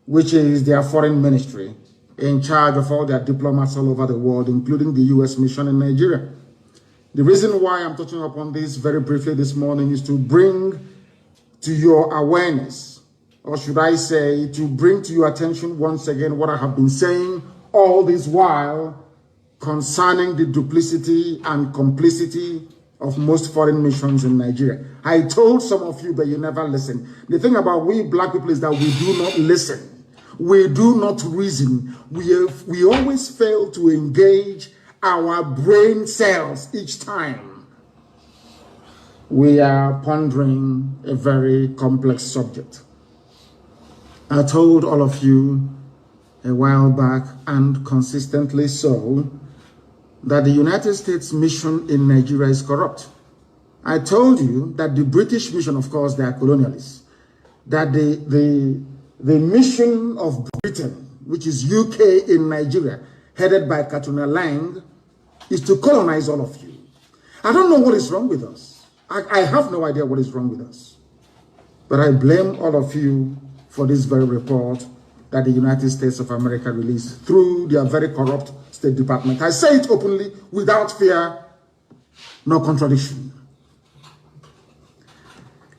which is their foreign ministry, in charge of all their diplomats all over the world, including the U.S. mission in Nigeria. The reason why I'm touching upon this very briefly this morning is to bring to your awareness, or should I say, to bring to your attention once again what I have been saying all this while concerning the duplicity and complicity of most foreign missions in Nigeria. I told some of you, but you never listen. The thing about we black people is that we do not listen. We do not reason. We always fail to engage our brain cells each time we are pondering a very complex subject. I told all of you a while back, and consistently so, that the United States mission in Nigeria is corrupt. I told you that the British mission, of course, they are colonialists, that the mission of Britain, which is UK in Nigeria, headed by Kanu, is to colonize all of you. I don't know what is wrong with us. I have no idea what is wrong with us. But I blame all of you for this very report that the United States of America released through their very corrupt State Department. I say it openly, without fear, no contradiction.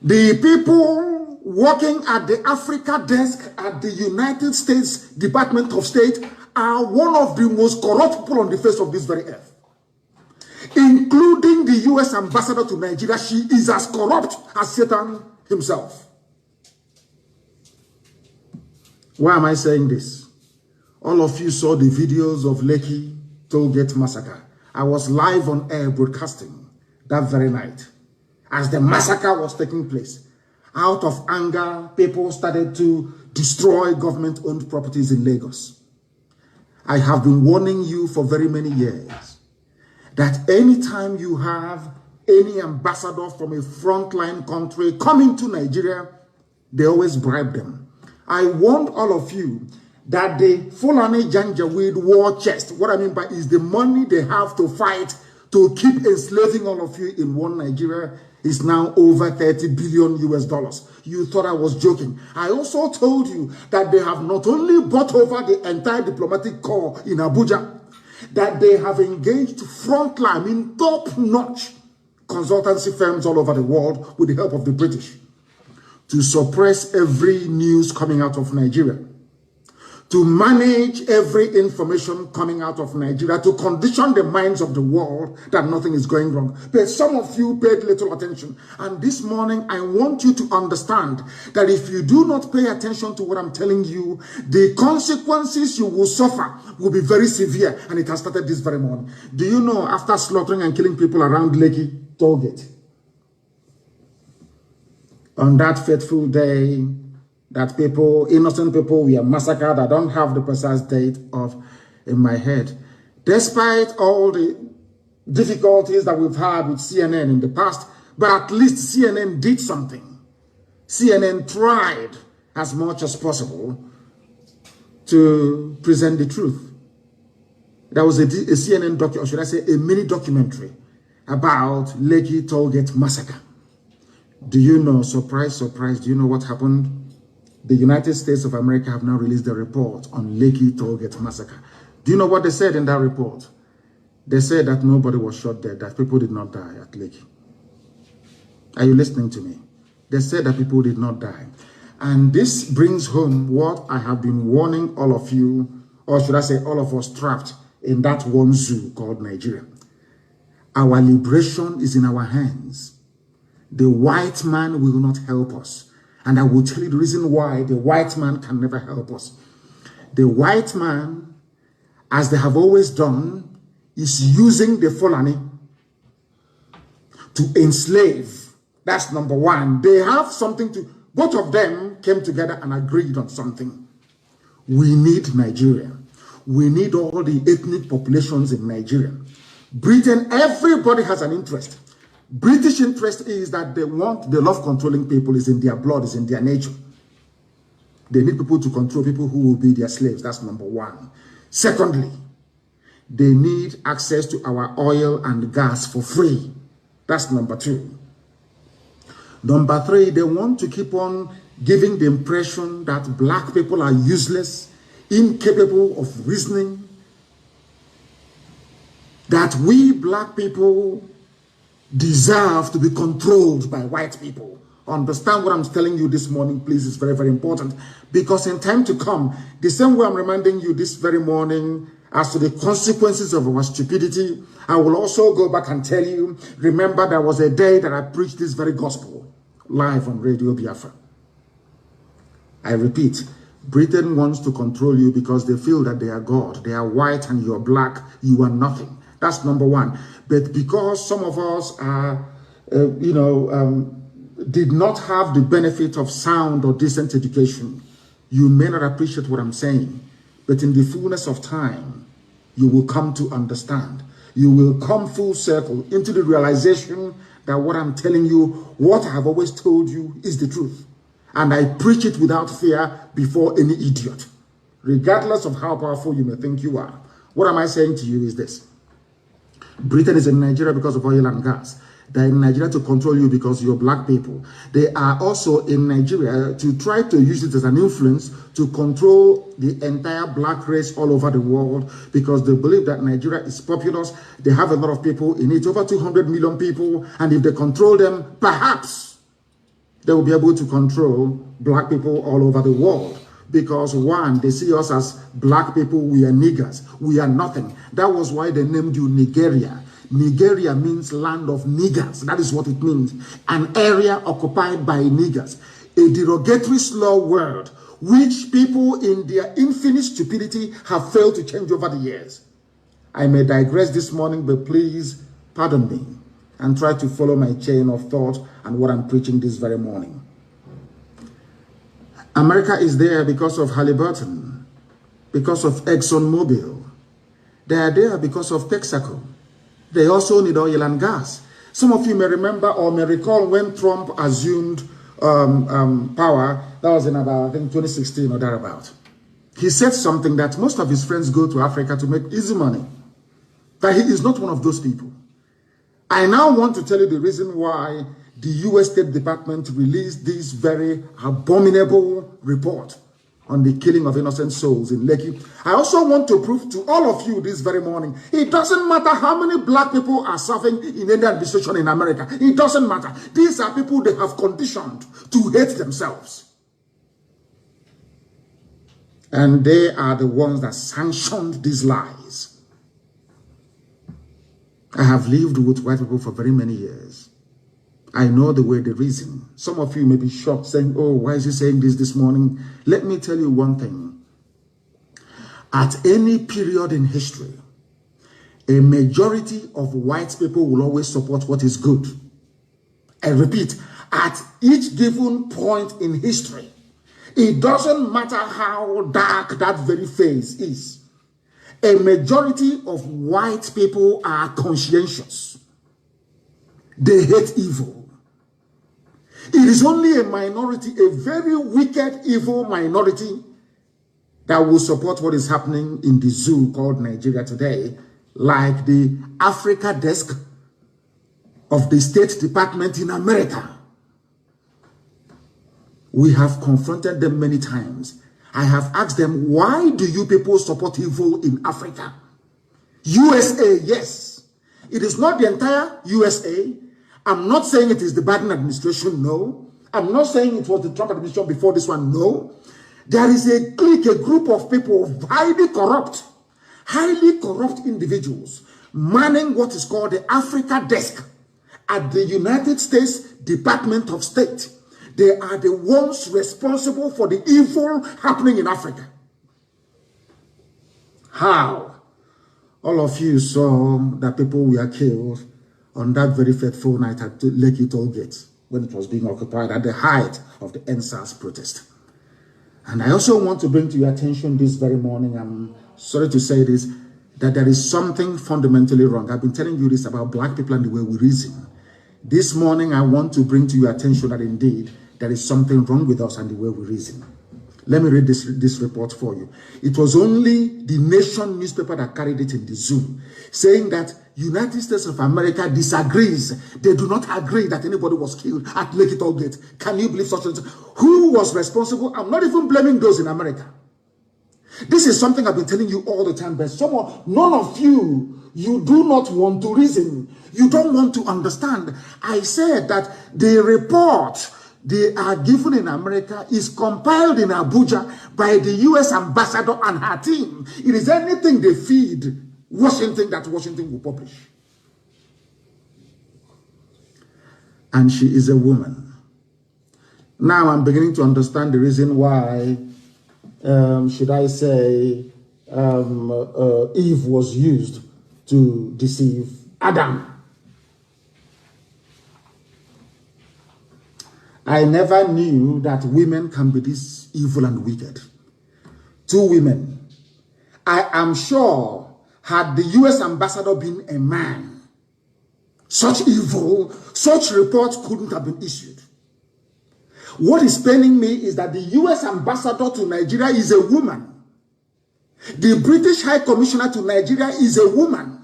The people working at the Africa desk at the United States Department of State are one of the most corrupt people on the face of this very earth. Including the U.S. ambassador to Nigeria, she is as corrupt as Satan himself. Why am I saying this? All of you saw the videos of Lekki Tollgate massacre. I was live on air broadcasting that very night as the massacre was taking place. Out of anger, people started to destroy government-owned properties in Lagos. I have been warning you for very many years that anytime you have any ambassador from a frontline country coming to Nigeria, they always bribe them. I warned all of you that the Fulani Janjaweed war chest, what I mean by is the money they have to fight to keep enslaving all of you in one Nigeria, is now over 30 billion US dollars. You thought I was joking. I also told you that they have not only bought over the entire diplomatic corps in Abuja, that they have engaged frontline in top-notch consultancy firms all over the world with the help of the British to suppress every news coming out of Nigeria, to manage every information coming out of Nigeria, to condition the minds of the world that nothing is going wrong. But some of you paid little attention. And this morning, I want you to understand that if you do not pay attention to what I'm telling you, the consequences you will suffer will be very severe. And it has started this very morning. Do you know, after slaughtering and killing people around Lekki Tollgate, on that fateful day, that people, innocent people, were massacred. I don't have the precise date in my head. Despite all the difficulties that we've had with CNN in the past, but at least CNN did something. CNN tried as much as possible to present the truth. There was a CNN documentary, or should I say a mini documentary about Lekki Tollgate massacre. Do you know, surprise, surprise, do you know what happened? The United States of America have now released the report on Lekki Tollgate massacre. Do you know what they said in that report? They said that nobody was shot dead, that people did not die at Lekki. Are you listening to me? They said that people did not die. And this brings home what I have been warning all of you, or should I say all of us trapped in that one zoo called Nigeria. Our liberation is in our hands. The white man will not help us. And I will tell you the reason why the white man can never help us. The white man, as they have always done, is using the Fulani to enslave. That's number one. They have something to, both of them came together and agreed on something. We need Nigeria. We need all the ethnic populations in Nigeria. Britain, everybody has an interest. British interest is that they love controlling people, is in their blood, is in their nature. They need people to control people who will be their slaves. That's number one. Secondly, they need access to our oil and gas for free. That's number two. Number three, they want to keep on giving the impression that black people are useless, incapable of reasoning, that we black people deserve to be controlled by white people. Understand what I'm telling you this morning, please. It's very, very important. Because in time to come, the same way I'm reminding you this very morning as to the consequences of our stupidity, I will also go back and tell you, remember there was a day that I preached this very gospel live on Radio Biafra. I repeat, Britain wants to control you because they feel that they are God. They are white and you're black, you are nothing. That's number one. But because some of us are, did not have the benefit of sound or decent education, you may not appreciate what I'm saying. But in the fullness of time, you will come to understand. You will come full circle into the realization that what I'm telling you, what I have always told you is the truth. And I preach it without fear before any idiot, regardless of how powerful you may think you are. What am I saying to you is this. Britain is in Nigeria because of oil and gas. They're in Nigeria to control you because you're black people. They are also in Nigeria to try to use it as an influence to control the entire black race all over the world because they believe that Nigeria is populous. They have a lot of people in it, over 200 million people. And if they control them, perhaps they will be able to control black people all over the world. Because one, they see us as black people, we are niggers, we are nothing. That was why they named you Nigeria. Nigeria means land of niggers. That is what it means. An area occupied by niggers. A derogatory slur word which people in their infinite stupidity have failed to change over the years. I may digress this morning, but please pardon me and try to follow my chain of thought and what I'm preaching this very morning. America is there because of Halliburton, because of ExxonMobil. They are there because of Texaco. They also need oil and gas. Some of you may remember or may recall when Trump assumed power. That was in about, I think, 2016 or thereabout. He said something that most of his friends go to Africa to make easy money. That he is not one of those people. I now want to tell you the reason why the U.S. State Department released this very abominable report on the killing of innocent souls in Lekki. I also want to prove to all of you this very morning, it doesn't matter how many black people are serving in any administration in America. It doesn't matter. These are people they have conditioned to hate themselves. And they are the ones that sanctioned these lies. I have lived with white people for very many years. I know the way they reason. Some of you may be shocked, saying, oh, why is he saying this morning? Let me tell you one thing. At any period in history, a majority of white people will always support what is good. I repeat, at each given point in history, it doesn't matter how dark that very phase is. A majority of white people are conscientious. They hate evil. It is only a minority, a very wicked, evil minority that will support what is happening in the zoo called Nigeria today, like the Africa desk of the State Department in America. We have confronted them many times. I have asked them, why do you people support evil in Africa? USA, yes. It is not the entire USA. I'm not saying it is the Biden administration, no. I'm not saying it was the Trump administration before this one, no. There is a clique, a group of people, highly corrupt individuals, manning what is called the Africa desk at the United States Department of State. They are the ones responsible for the evil happening in Africa. How? All of you saw that people were killed on that very fateful night at Lekki Toll Gate when it was being occupied at the height of the NSAS protest. And I also want to bring to your attention this very morning, I'm sorry to say this, that there is something fundamentally wrong. I've been telling you this about black people and the way we reason. This morning, I want to bring to your attention that indeed there is something wrong with us and the way we reason. Let me read this report for you. It was only the Nation newspaper that carried it in the Zoom, saying that United States of America disagrees. They do not agree that anybody was killed at Lake Tollgate. Can you believe such a thing? Who was responsible? I'm not even blaming those in America. This is something I've been telling you all the time, but none of you do not want to reason. You don't want to understand. I said that the report they are given in America is compiled in Abuja by the U.S. ambassador and her team. It is anything they feed Washington that Washington will publish. And she is a woman. Now I'm beginning to understand the reason why, should I say, Eve was used to deceive Adam. I never knew that women can be this evil and wicked. 2 women. I am sure, had the U.S. ambassador been a man, such evil, such reports couldn't have been issued. What is paining me is that the U.S. ambassador to Nigeria is a woman. The British High Commissioner to Nigeria is a woman.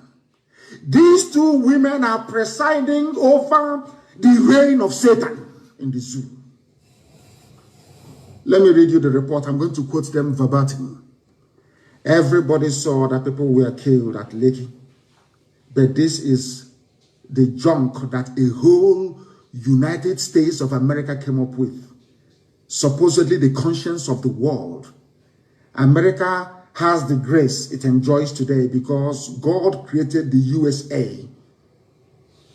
These 2 women are presiding over the reign of Satan in the zoo. Let me read you the report. I'm going to quote them verbatim. Everybody saw that people were killed at Lekki, but this is the junk that a whole United States of America came up with. Supposedly the conscience of the world. America has the grace it enjoys today because God created the USA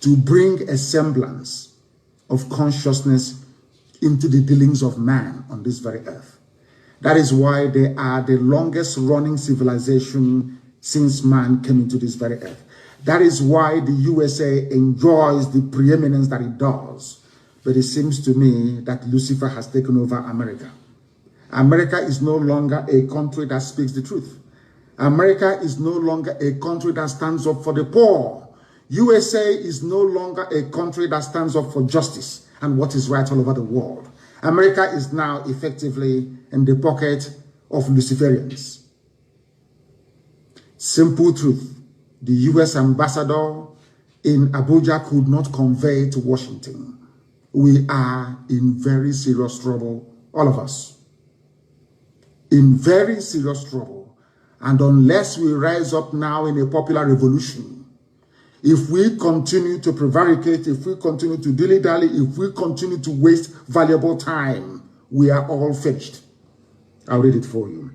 to bring a semblance of consciousness into the dealings of man on this very earth. That is why they are the longest running civilization since man came into this very earth. That is why the USA enjoys the preeminence that it does. But it seems to me that Lucifer has taken over America. America is no longer a country that speaks the truth. America is no longer a country that stands up for the poor. USA is no longer a country that stands up for justice and what is right all over the world. America is now effectively in the pocket of Luciferians. Simple truth. The U.S. ambassador in Abuja could not convey to Washington. We are in very serious trouble, all of us. In very serious trouble. And unless we rise up now in a popular revolution, if we continue to prevaricate, if we continue to dilly-dally, if we continue to waste valuable time, we are all finished. I'll read it for you.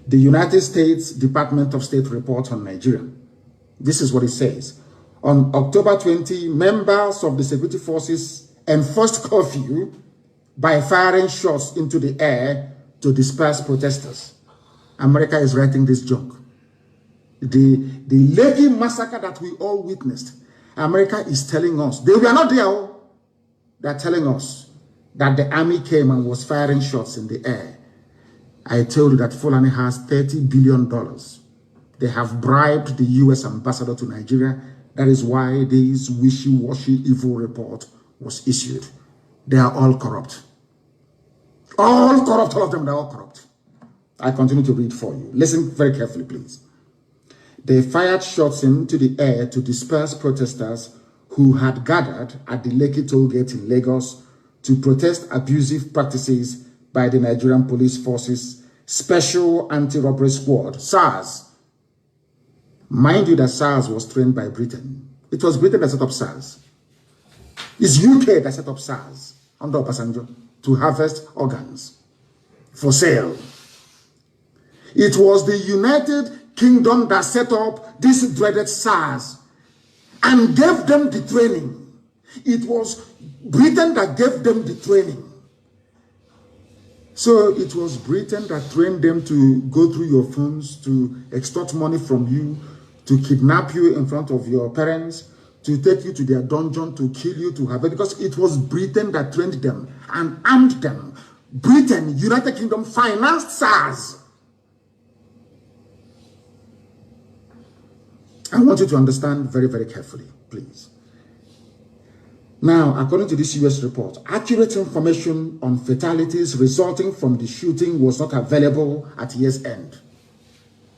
The United States Department of State report on Nigeria. This is what it says. On October 20, members of the security forces enforced curfew by firing shots into the air to disperse protesters. America is writing this joke. The Lekki massacre that we all witnessed, America is telling us, they were not there, they're telling us that the army came and was firing shots in the air. I told you that Fulani has $30 billion. They have bribed the U.S. ambassador to Nigeria. That is why this wishy-washy evil report was issued. They are all corrupt. All corrupt, all of them, they're all corrupt. I continue to read for you. Listen very carefully, please. They fired shots into the air to disperse protesters who had gathered at the Lekki Tollgate in Lagos to protest abusive practices by the Nigerian Police Forces Special Anti-Robbery Squad, SARS. Mind you that SARS was trained by Britain. It was Britain that set up SARS. It's UK that set up SARS under Obasanjo to harvest organs for sale. It was the United Kingdom that set up this dreaded SARS and gave them the training. It was Britain that gave them the training. So it was Britain that trained them to go through your phones, to extort money from you, to kidnap you in front of your parents, to take you to their dungeon, to kill you, to have it, because it was Britain that trained them and armed them. Britain, United Kingdom, financed SARS. I want you to understand very, very carefully, please. Now, according to this US report, accurate information on fatalities resulting from the shooting was not available at year's end.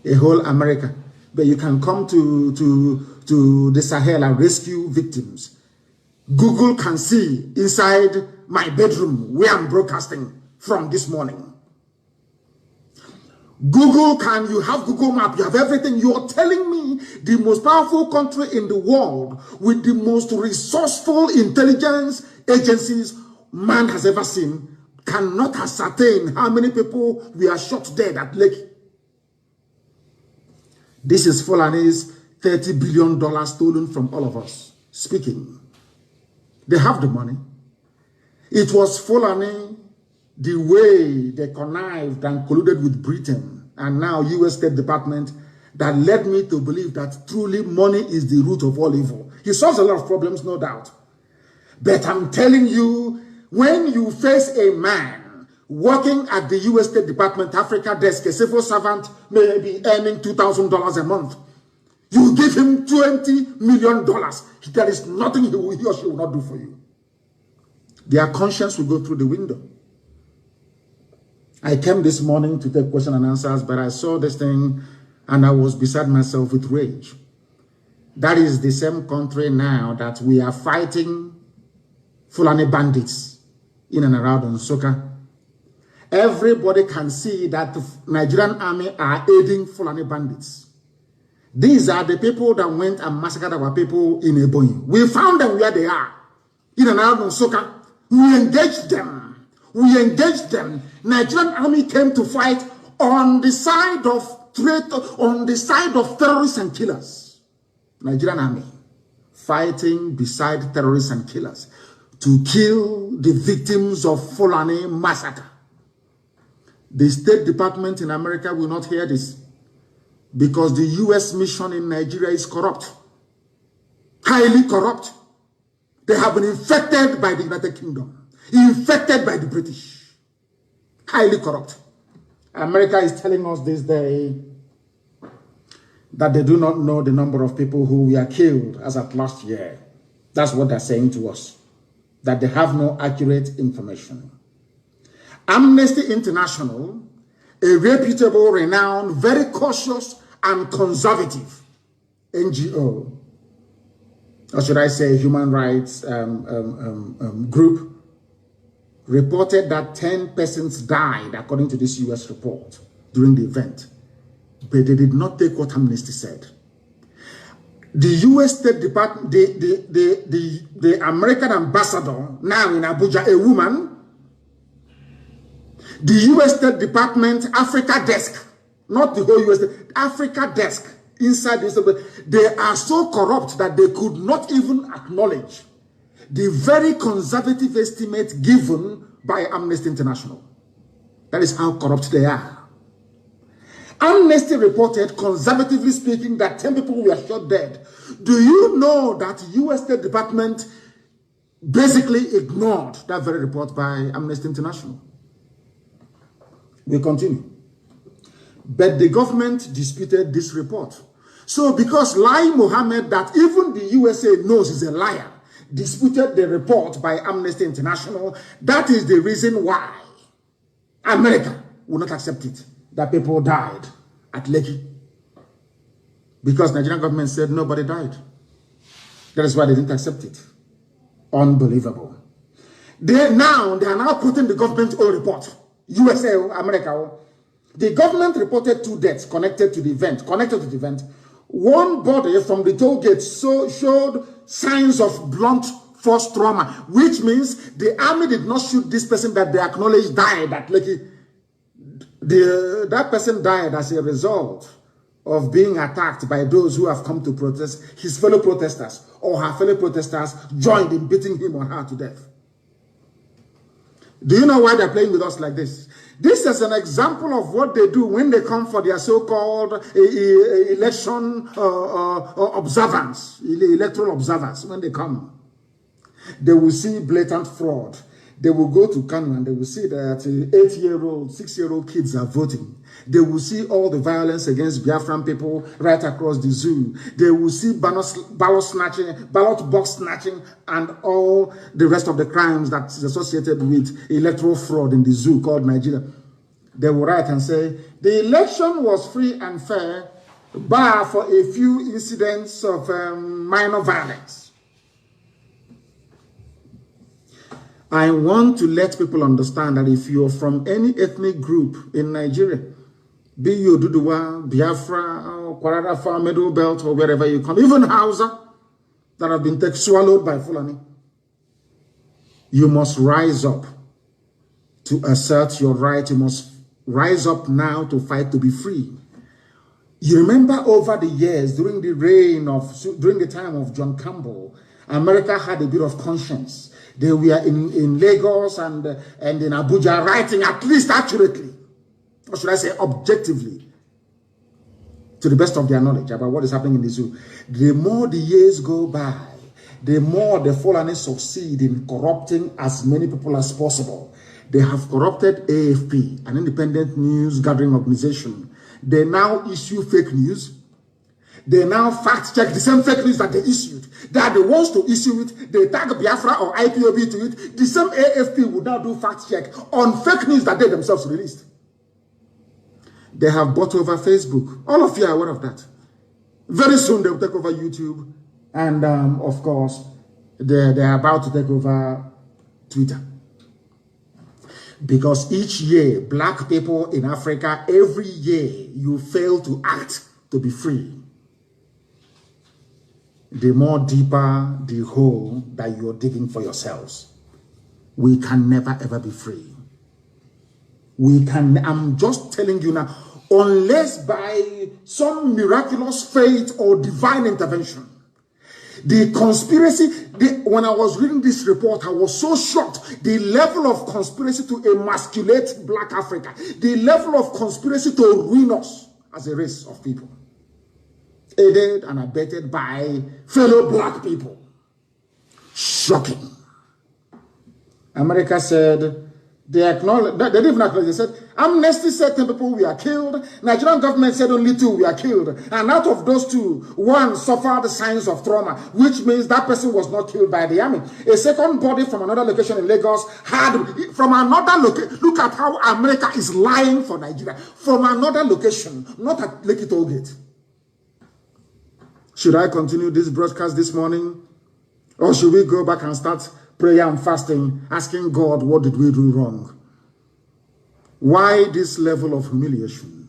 A whole America, but you can come to the Sahel and rescue victims. Google can see inside my bedroom where I'm broadcasting from this morning. Google you have Google Map, you have everything. You're telling me the most powerful country in the world with the most resourceful intelligence agencies man has ever seen cannot ascertain how many people we are shot dead at Lake. This is Fulani's $30 billion stolen from all of us. Speaking. They have the money. It was Fulani, the way they connived and colluded with Britain and now US State Department, that led me to believe that truly money is the root of all evil. He solves a lot of problems, no doubt. But I'm telling you, when you face a man working at the US State Department Africa desk, a civil servant may be earning $2,000 a month, you give him $20 million. There is nothing he or she will not do for you. Their conscience will go through the window. I came this morning to take question and answers, but I saw this thing and I was beside myself with rage. That is the same country now that we are fighting Fulani bandits in and around Nsukka. Everybody can see that the Nigerian army are aiding Fulani bandits. These are the people that went and massacred our people in Ebonyi. We found them where they are, in and around Nsukka. We engaged them. We engaged them. Nigerian army came to fight on the side of terrorists and killers. Nigerian army fighting beside terrorists and killers to kill the victims of Fulani massacre. The State Department in America will not hear this because the US mission in Nigeria is corrupt, highly corrupt. They have been infected by the United Kingdom, infected by the British, highly corrupt. America is telling us this day that they do not know the number of people who were killed as of last year. That's what they're saying to us, that they have no accurate information. Amnesty International, a reputable, renowned, very cautious and conservative NGO, or should I say human rights group, reported that 10 persons died according to this US report during the event. But they did not take what Amnesty said. The US State Department, the American ambassador now in Abuja, a woman, the US State Department Africa desk, not the whole US, Africa desk inside this, they are so corrupt that they could not even acknowledge the very conservative estimate given by Amnesty International. That is how corrupt they are. Amnesty reported, conservatively speaking, that 10 people were shot dead. Do you know that US State Department basically ignored that very report by Amnesty International? We continue. But the government disputed this report. So because Lai Mohammed, that even the USA knows is a liar, disputed the report by Amnesty International, that is the reason why America will not accept it, that people died at Lekki. Because Nigerian government said nobody died. That is why they didn't accept it. Unbelievable. They are now putting the government's own report. USA, America. The government reported 2 deaths connected to the event. One body from the toll gate showed signs of blunt force trauma, which means the army did not shoot this person that they acknowledged died at Lekki. That person died as a result of being attacked by those who have come to protest, his fellow protesters, or her fellow protesters joined in beating him or her to death. Do you know why they're playing with us like this? This is an example of what they do when they come for their so-called election observance, electoral observance. When they come, they will see blatant fraud. They will go to Kanu and they will see that 8-year-old, 6-year-old kids are voting. They will see all the violence against Biafran people right across the zoo. They will see ballot snatching, ballot box snatching, and all the rest of the crimes that is associated with electoral fraud in the zoo called Nigeria. They will write and say, the election was free and fair, bar for a few incidents of minor violence. I want to let people understand that if you're from any ethnic group in Nigeria, be you Duduwa, Biafra, or Kwararafa, Middle Belt, or wherever you come, even Hausa, that have been swallowed by Fulani, you must rise up to assert your right. You must rise up now to fight to be free. You remember over the years, during the time of John Campbell, America had a bit of conscience. They were in Lagos and in Abuja writing at least accurately, or should I say objectively, to the best of their knowledge about what is happening in the zoo. The more the years go by, the more the Fulani succeed in corrupting as many people as possible. They have corrupted AFP, an independent news gathering organization. They now issue fake news. They now fact check the same fake news that they issued. They are the ones to issue it. They tag Biafra or IPOB to it. The same AFP would now do fact check on fake news that they themselves released. They have bought over Facebook. All of you are aware of that. Very soon they will take over YouTube. And of course, they're about to take over Twitter. Because each year, black people in Africa, every year, you fail to act to be free. The more deeper the hole that you're digging for yourselves. We can never ever be free. I'm just telling you now, unless by some miraculous fate or divine intervention, the conspiracy, when I was reading this report, I was so shocked. The level of conspiracy to emasculate black Africa, the level of conspiracy to ruin us as a race of people, aided and abetted by fellow black people. Shocking. America said, they acknowledged, they didn't even acknowledge, they said, Amnesty said 10 people were killed, Nigerian government said only 2 were killed, and out of those 2, 1 suffered signs of trauma, which means that person was not killed by the army. A second body from another location in Lagos had, from another location, look at how America is lying for Nigeria, from another location, not at Lekki Toll Gate. Should I continue this broadcast this morning? Or should we go back and start prayer and fasting, asking God, what did we do wrong? Why this level of humiliation?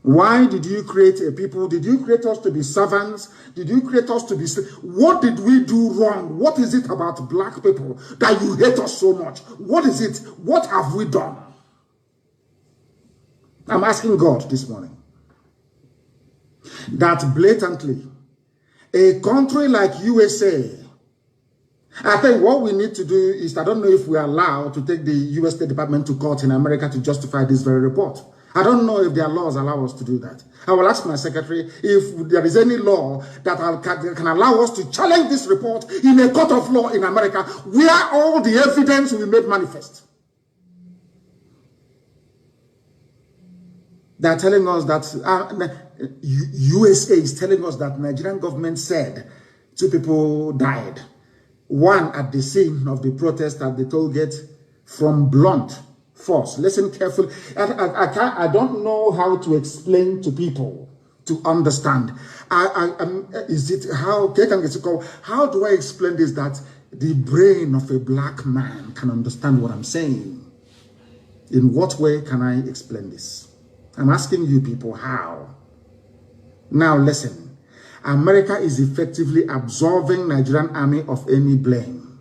Why did you create a people? Did you create us to be servants? Did you create us to be... What did we do wrong? What is it about black people that you hate us so much? What is it? What have we done? I'm asking God this morning that blatantly a country like USA, I think what we need to do is, I don't know if we are allowed to take the US State Department to court in America to justify this very report. I don't know if their laws allow us to do that. I will ask my secretary if there is any law that can allow us to challenge this report in a court of law in America where all the evidence will be made manifest. They're telling us that USA is telling us that Nigerian government said 2 people died. 1 at the scene of the protest at the toll gate from blunt force. Listen carefully. I don't know how to explain to people to understand. How do I explain this that the brain of a black man can understand what I'm saying? In what way can I explain this? I'm asking you people how. Now listen. America is effectively absolving Nigerian army of any blame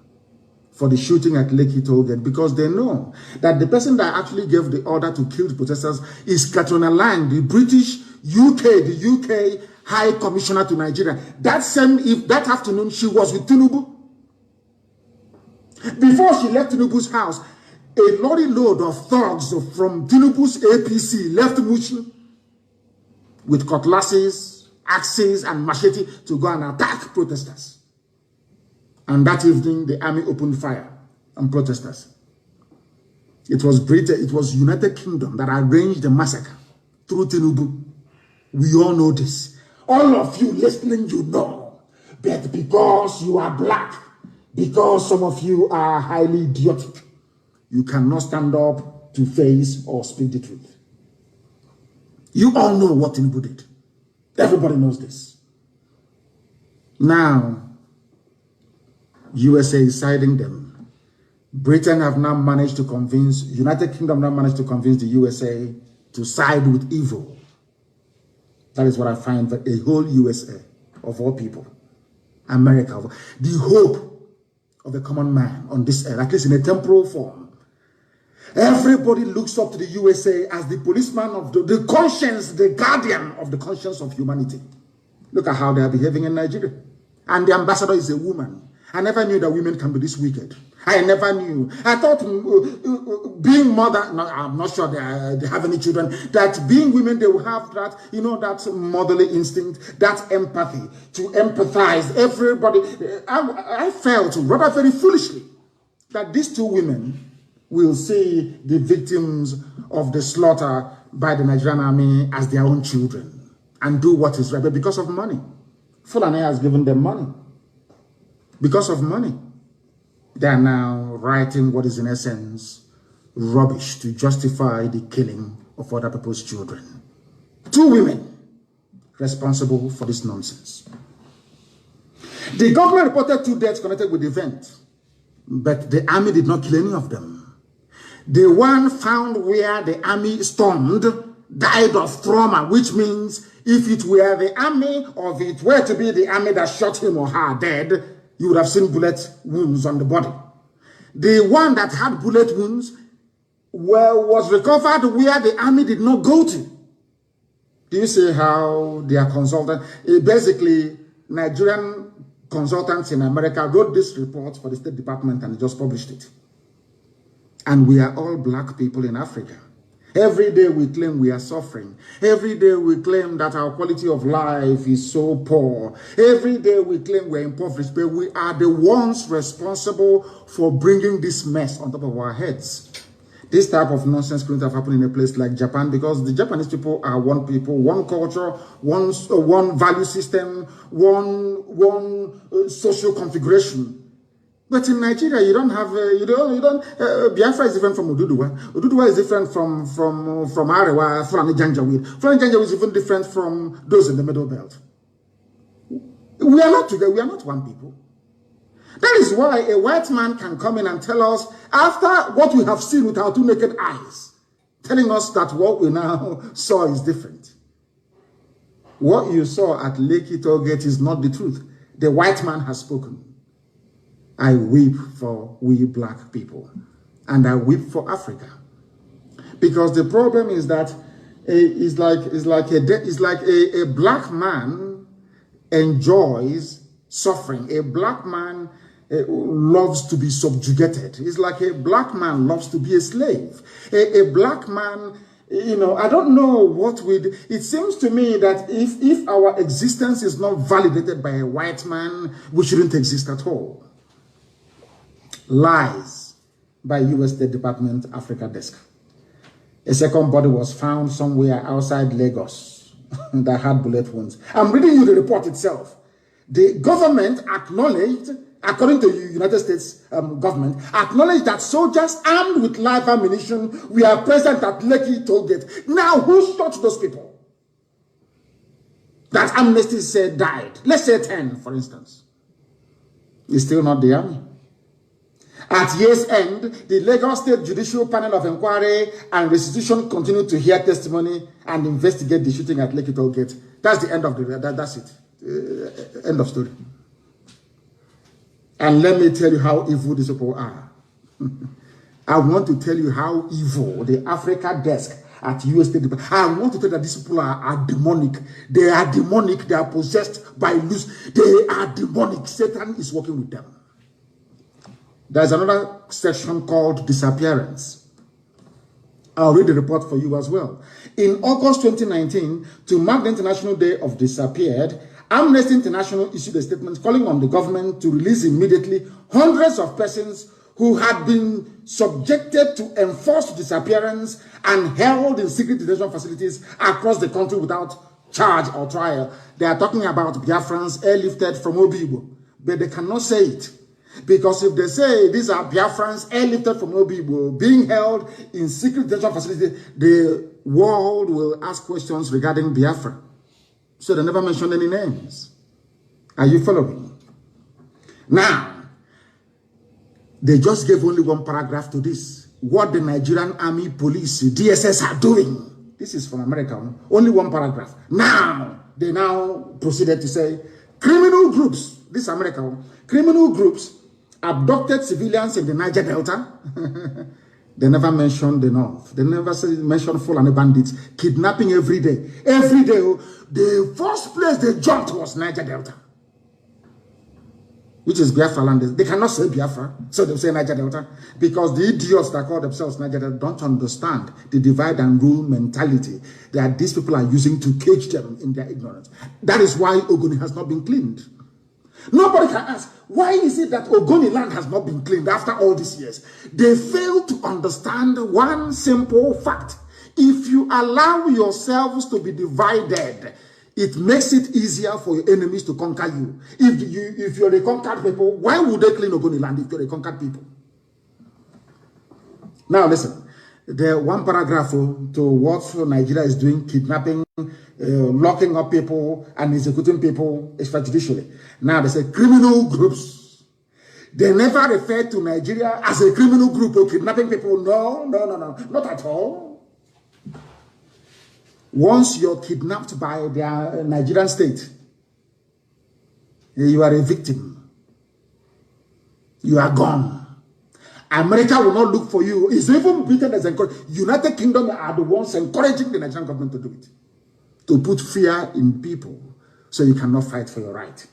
for the shooting at Lekki Toll Gate because they know that the person that actually gave the order to kill the protesters is Katrina Lang, the British the UK High Commissioner to Nigeria. That afternoon, she was with Tinubu. Before she left Tinubu's house, a lorry load of thugs from Tinubu's APC left Mushi with cutlasses, axes and machete to go and attack protesters. And that evening, the army opened fire. and protesters. It was Britain, it was United Kingdom that arranged the massacre through Tinubu. We all know this. All of you listening, you know. But because you are black, because some of you are highly idiotic, you cannot stand up to face or speak the truth. You all know what Tinubu did. Everybody knows this. Now, USA is siding them. Britain have now managed to convince, United Kingdom now managed to convince the USA to side with evil. That is what I find, that a whole USA, of all people, America, the hope of the common man on this earth, at least in a temporal form. Everybody looks up to the USA as the policeman of the conscience, the guardian of the conscience of humanity. Look at how they are behaving in Nigeria. And the ambassador is a woman. I never knew that women can be this wicked. I never knew. I thought being mother, no, I'm not sure they have any children, that being women, they will have that, you know, that motherly instinct, that empathy, to empathize. Everybody, I felt rather very foolishly that these two women will see the victims of the slaughter by the Nigerian army as their own children and do what is right. But because of money, Fulani has given them money. Because of money, they are now writing what is in essence rubbish to justify the killing of other people's children. Two women responsible for this nonsense. The government reported 2 deaths connected with the event, but the army did not kill any of them. The one found where the army stormed died of trauma, which means if it were the army or if it were to be the army that shot him or her dead, you would have seen bullet wounds on the body. The one that had bullet wounds was recovered where the army did not go to. Do you see how they are consultant? Basically, Nigerian consultants in America wrote this report for the State Department and just published it. And we are all black people in Africa. Every day we claim we are suffering. Every day we claim that our quality of life is so poor. Every day we claim we're impoverished, but we are the ones responsible for bringing this mess on top of our heads. This type of nonsense couldn't have happened in a place like Japan because the Japanese people are one people, one culture, one value system, one social configuration. But in Nigeria, you don't have, Biafra is different from Oduduwa. Oduduwa is different from Arewa, Fulani Janjaweed. Fulani Janjaweed is even different from those in the Middle Belt. We are not together, we are not one people. That is why a white man can come in and tell us, after what we have seen with our 2 naked eyes, telling us that what we now saw is different. What you saw at Lekki Tollgate is not the truth. The white man has spoken. I weep for we black people, and I weep for Africa, because the problem is that it's like a black man enjoys suffering. A black man loves to be subjugated. It's like a black man loves to be a slave. A black man, you know, I don't know what it seems to me that if our existence is not validated by a white man, we shouldn't exist at all. Lies by U.S. State Department Africa Desk. A second body was found somewhere outside Lagos that had bullet wounds. I'm reading you the report itself. The government acknowledged, according to the United States government, acknowledged that soldiers armed with live ammunition were present at Lekki Tollgate. Now, who shot those people that Amnesty said died? Let's say 10, for instance. It's still not the army. At year's end, the Lagos State Judicial Panel of Inquiry and Restitution continued to hear testimony and investigate the shooting at Lekki Tollgate. That's the end of that's it. End of story. And let me tell you how evil these people are. I want to tell you how evil the Africa desk at US State Department. I want to tell you that these people are demonic. They are demonic. They are possessed by loose. They are demonic. Satan is working with them. There's another section called disappearance. I'll read the report for you as well. In August 2019, to mark the International Day of Disappeared, Amnesty International issued a statement calling on the government to release immediately hundreds of persons who had been subjected to enforced disappearance and held in secret detention facilities across the country without charge or trial. They are talking about Biafrans airlifted from Obibo, but they cannot say it. Because if they say these are Biafrans airlifted from Obibo being held in secret detention facilities, the world will ask questions regarding Biafra. So they never mentioned any names. Are you following? Now, they just gave only one paragraph to this. What the Nigerian Army, Police, DSS are doing. This is from America. Only one paragraph. Now, they now proceeded to say, criminal groups, this is America, criminal groups abducted civilians in the Niger Delta. They never mentioned the North. They never mentioned Fulani bandits. Kidnapping every day. Every day, the first place they jumped was Niger Delta, which is Biafra land. They cannot say Biafra, so they say Niger Delta, because the idiots that call themselves Niger Delta don't understand the divide and rule mentality that these people are using to cage them in their ignorance. That is why Ogoni has not been cleaned. Nobody can ask, why is it that Ogoni land has not been cleaned after all these years? They fail to understand one simple fact. If you allow yourselves to be divided, it makes it easier for your enemies to conquer you. If you're a conquered people, why would they clean Ogoni land if you're a conquered people? Now listen, the one paragraph to what Nigeria is doing, kidnapping, locking up people and executing people extrajudicially. Now they say criminal groups. They never refer to Nigeria as a criminal group or kidnapping people. No, not at all. Once you're kidnapped by the Nigerian state, you are a victim. You are gone. America will not look for you. It's even Britain as encouraged. United Kingdom are the ones encouraging the Nigerian government to do it. To put fear in people so you cannot fight for your right.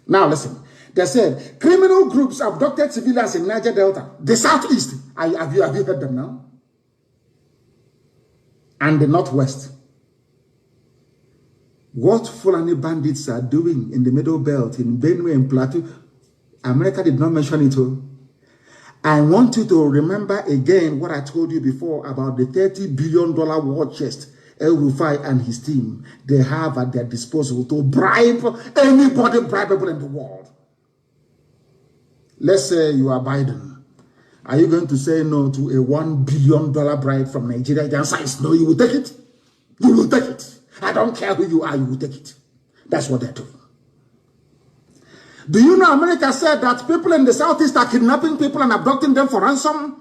Now listen. They said, criminal groups abducted civilians in Niger Delta, the southeast. Have you heard them now? And the northwest. What Fulani bandits are doing in the Middle Belt, in Benue and Plateau, America did not mention it. I want you to remember again what I told you before about the $30 billion war chest El Rufai and his team, they have at their disposal to bribe anybody bribable in the world. Let's say you are Biden. Are you going to say no to a $1 billion bribe from Nigeria? The answer is no, you will take it. You will take it. I don't care who you are, you will take it. That's what they're doing. Do you know America said that people in the Southeast are kidnapping people and abducting them for ransom?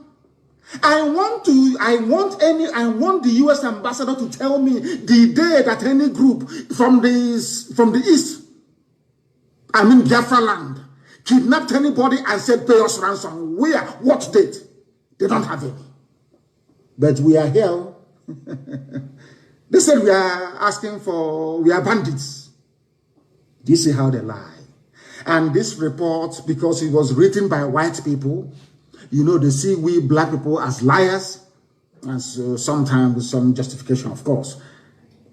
I want the US ambassador to tell me the day that any group from the East, I mean Biafra land, kidnapped anybody and said pay us ransom. Where? What date? They don't have any. But we are here. They said we are bandits. Do you see how they lie? And this report, because it was written by white people, you know, they see we black people as liars, and so sometimes with some justification, of course.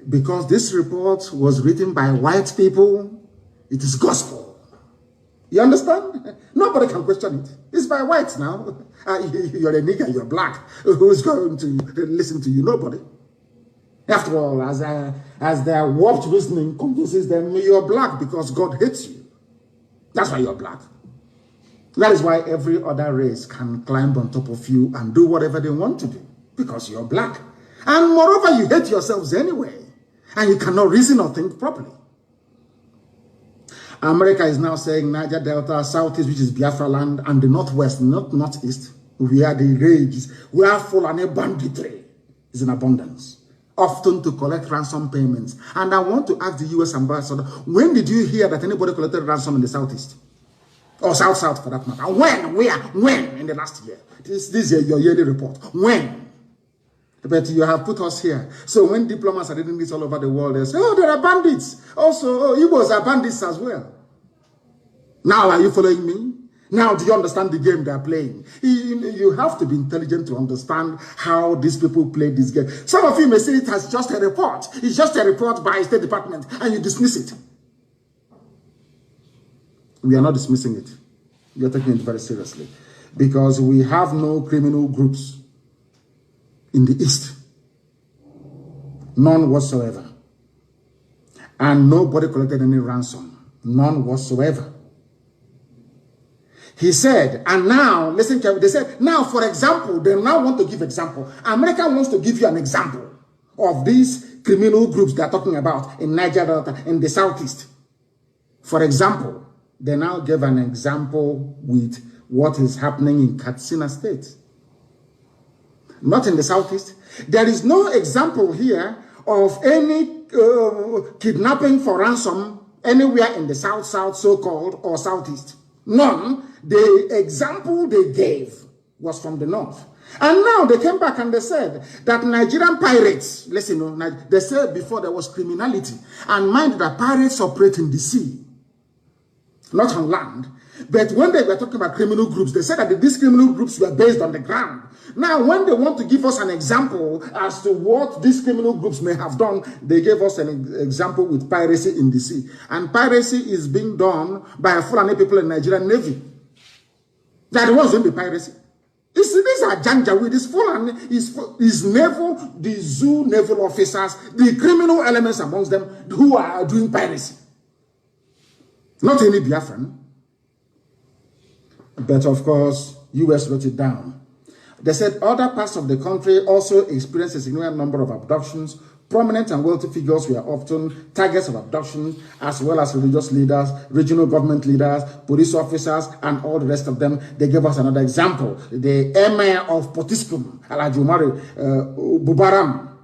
Because this report was written by white people, it is gospel. You understand? Nobody can question it. It's by whites now. You're a nigger, you're black. Who's going to listen to you? Nobody. After all, as their warped reasoning convinces them, you're black because God hates you. That's why you're black. That is why every other race can climb on top of you and do whatever they want to do, because you're black. And moreover, you hate yourselves anyway, and you cannot reason or think properly. America is now saying Niger Delta, Southeast, which is Biafra land, and the Northwest, not Northeast, where the rage is, where Fulani banditry is in abundance, often to collect ransom payments. And I want to ask the US ambassador, when did you hear that anybody collected ransom in the Southeast? Or South for that matter. When? Where? When? In the last year. This is your yearly report. When? But you have put us here. So when diplomats are reading this all over the world, they say, oh, there are bandits. Also, Igbos are bandits as well. Now, are you following me? Now, do you understand the game they are playing? You have to be intelligent to understand how these people play this game. Some of you may say it as just a report. It's just a report by State Department, and you dismiss it. We are not dismissing it. We are taking it very seriously. because we have no criminal groups in the East. None whatsoever. And nobody collected any ransom. None whatsoever. He said, and now, listen carefully, they said, now for example, they now want to give example. America wants to give you an example of these criminal groups they're talking about in Niger Delta, in the Southeast. For example, they now gave an example with what is happening in Katsina State. Not in the Southeast. There is no example here of any kidnapping for ransom anywhere in the South, so-called, or Southeast. None. The example they gave was from the North. And now they came back and they said that Nigerian pirates, listen, they said before there was criminality. And mind that pirates operate in the sea, not on land. But when they were talking about criminal groups, they said that these criminal groups were based on the ground. Now, when they want to give us an example as to what these criminal groups may have done, they gave us an example with piracy in the sea. And piracy is being done by Fulani people in Nigerian Navy. That the ones doing the piracy. These are Janjaweed, this Fulani is naval, the zoo naval officers, the criminal elements amongst them who are doing piracy. Not any Biafran. But of course, US wrote it down. They said other parts of the country also experienced a significant number of abductions. Prominent and wealthy figures were often targets of abduction, as well as religious leaders, regional government leaders, police officers, and all the rest of them. They gave us another example. The Emir of Potiskum, Alajumari Bubaram,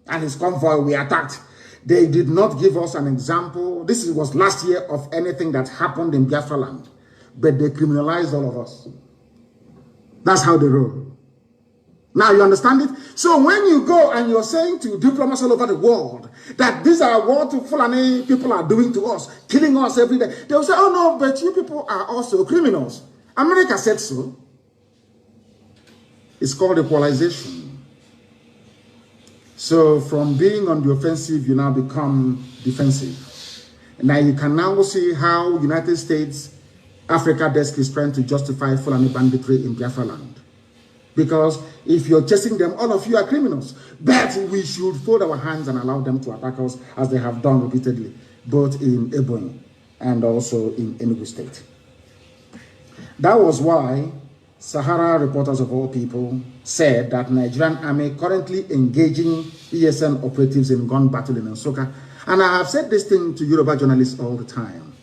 and his convoy were attacked. They did not give us an example. This was last year of anything that happened in Biafra land. But they criminalized all of us. That's how they roll. Now you understand it? So when you go and you're saying to diplomats all over the world that these are what Fulani people are doing to us, killing us every day, they'll say, oh no, but you people are also criminals. America said so. It's called equalization. So from being on the offensive, you now become defensive. Now you can now see how United States Africa desk is trying to justify Fulani banditry in Biafra land. Because if you're chasing them, all of you are criminals. But we should fold our hands and allow them to attack us as they have done repeatedly, both in Ebonyi and also in Enugu State. That was why Sahara reporters of all people said that Nigerian army currently engaging ESN operatives in gun battle in Nsukka. And I have said this thing to Yoruba journalists all the time.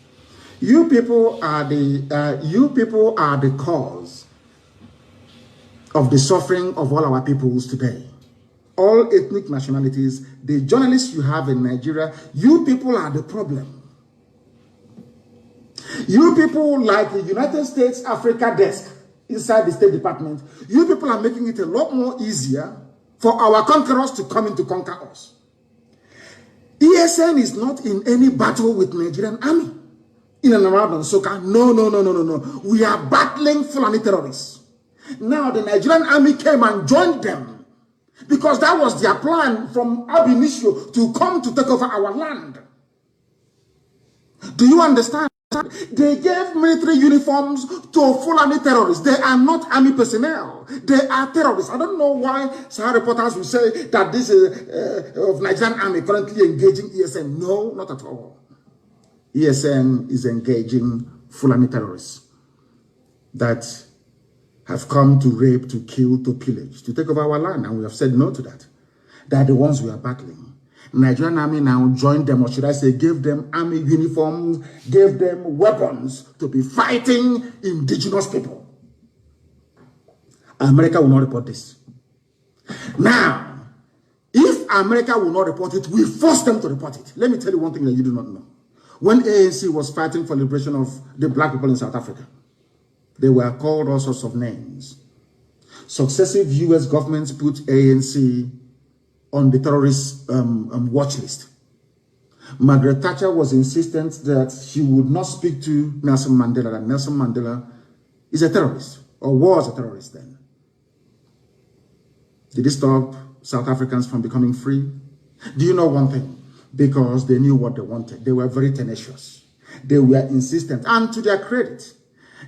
You people are the cause of the suffering of all our peoples today. All ethnic nationalities, the journalists you have in Nigeria, you people are the problem. You people like the United States Africa desk inside the State Department, you people are making it a lot more easier for our conquerors to come in to conquer us. ESN is not in any battle with Nigerian army. In and around Nsukka. No. We are battling Fulani terrorists. Now the Nigerian army came and joined them because that was their plan from ab initio to come to take over our land. Do you understand? They gave military uniforms to Fulani terrorists. They are not army personnel. They are terrorists. I don't know why Sahara reporters will say that this is of Nigerian army currently engaging ESN. No, not at all. ESN is engaging Fulani terrorists that have come to rape, to kill, to pillage, to take over our land. And we have said no to that. They are the ones we are battling. Nigerian army now joined them, or should I say, gave them army uniforms, gave them weapons to be fighting indigenous people. America will not report this. Now, if America will not report it, we force them to report it. Let me tell you one thing that you do not know. When ANC was fighting for liberation of the black people in South Africa, they were called all sorts of names. Successive US governments put ANC on the terrorist watch list. Margaret Thatcher was insistent that she would not speak to Nelson Mandela, that Nelson Mandela is a terrorist, or was a terrorist then. Did it stop South Africans from becoming free? Do you know one thing? Because they knew what they wanted. They were very tenacious. They were insistent. And to their credit,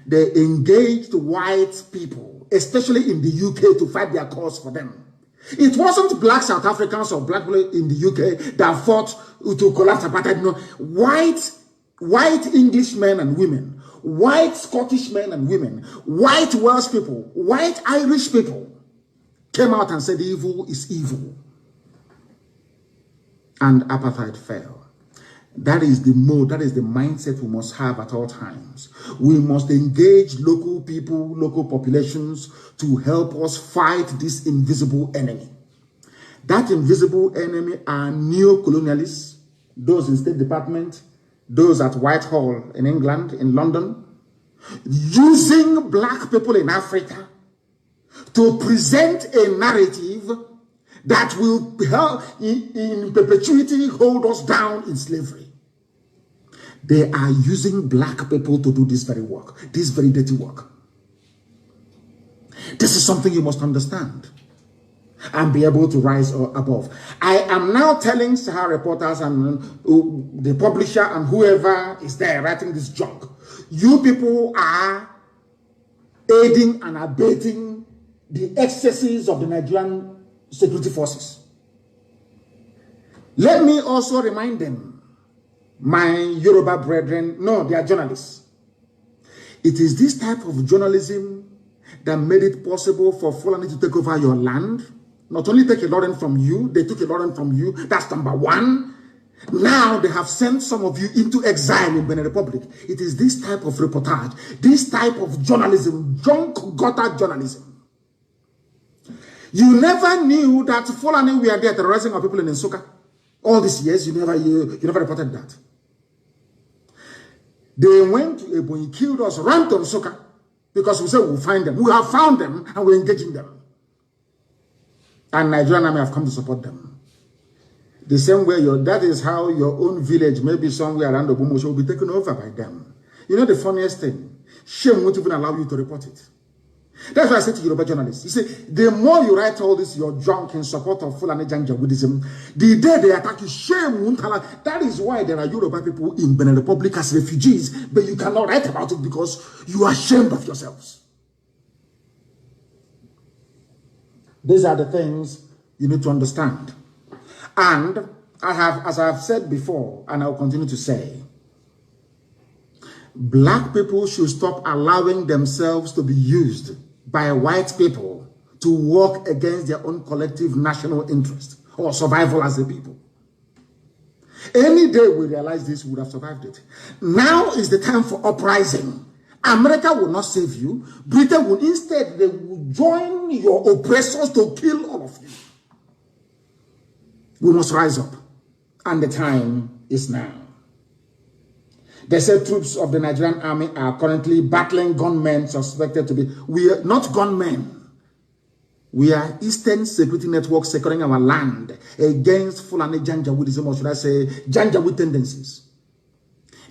they engaged white people, especially in the UK, to fight their cause for them. It wasn't black South Africans or black people in the UK that fought to collapse apartheid. No, white English men and women, white Scottish men and women, white Welsh people, white Irish people came out and said evil is evil. And apartheid fell. That is the mode, that is the mindset we must have at all times. We must engage local people, local populations to help us fight this invisible enemy. That invisible enemy are neo-colonialists, those in State Department, those at Whitehall in England, in London, using black people in Africa to present a narrative that will help in perpetuity hold us down in slavery. They are using black people to do this very work, this very dirty work. This is something you must understand and be able to rise above. I am now telling Sahara reporters and the publisher and whoever is there writing this junk, you people are aiding and abetting the excesses of the Nigerian security forces. Let me also remind them, my Yoruba brethren, no, they are journalists. It is this type of journalism that made it possible for Fulani to take over your land. Not only take a lot from you, they took a lot from you. That's number one. Now they have sent some of you into exile in Benin Republic. It is this type of reportage, this type of journalism, junk gutter journalism. You never knew that Fulani were there terrorizing our people in Nsukka. All these years, you never reported that. They went to Ebonyi, killed us, ran to Nsukka, because we said we'll find them. We have found them, and we're engaging them. And Nigerian army have come to support them. The same way, that is how your own village, maybe somewhere around Ogbomosho, will be taken over by them. You know the funniest thing? Shame won't even allow you to report it. That's why I say to Yoruba journalists, you see, the more you write all this, your junk in support of Fulani Janjaweedism, the day they attack you, shame won't allow. That is why there are Yoruba people in Benin Republic as refugees, but you cannot write about it because you are ashamed of yourselves. These are the things you need to understand. And as I have said before, and I will continue to say, black people should stop allowing themselves to be used by white people to work against their own collective national interest or survival as a people. Any day we realize this, we would have survived it. Now is the time for uprising. America will not save you. Britain will instead, they will join your oppressors to kill all of you. We must rise up. And the time is now. They said troops of the Nigerian army are currently battling gunmen suspected to be... We are not gunmen. We are Eastern Security Network securing our land against Fulani Janjaweedism, or should I say, Janjaweed tendencies.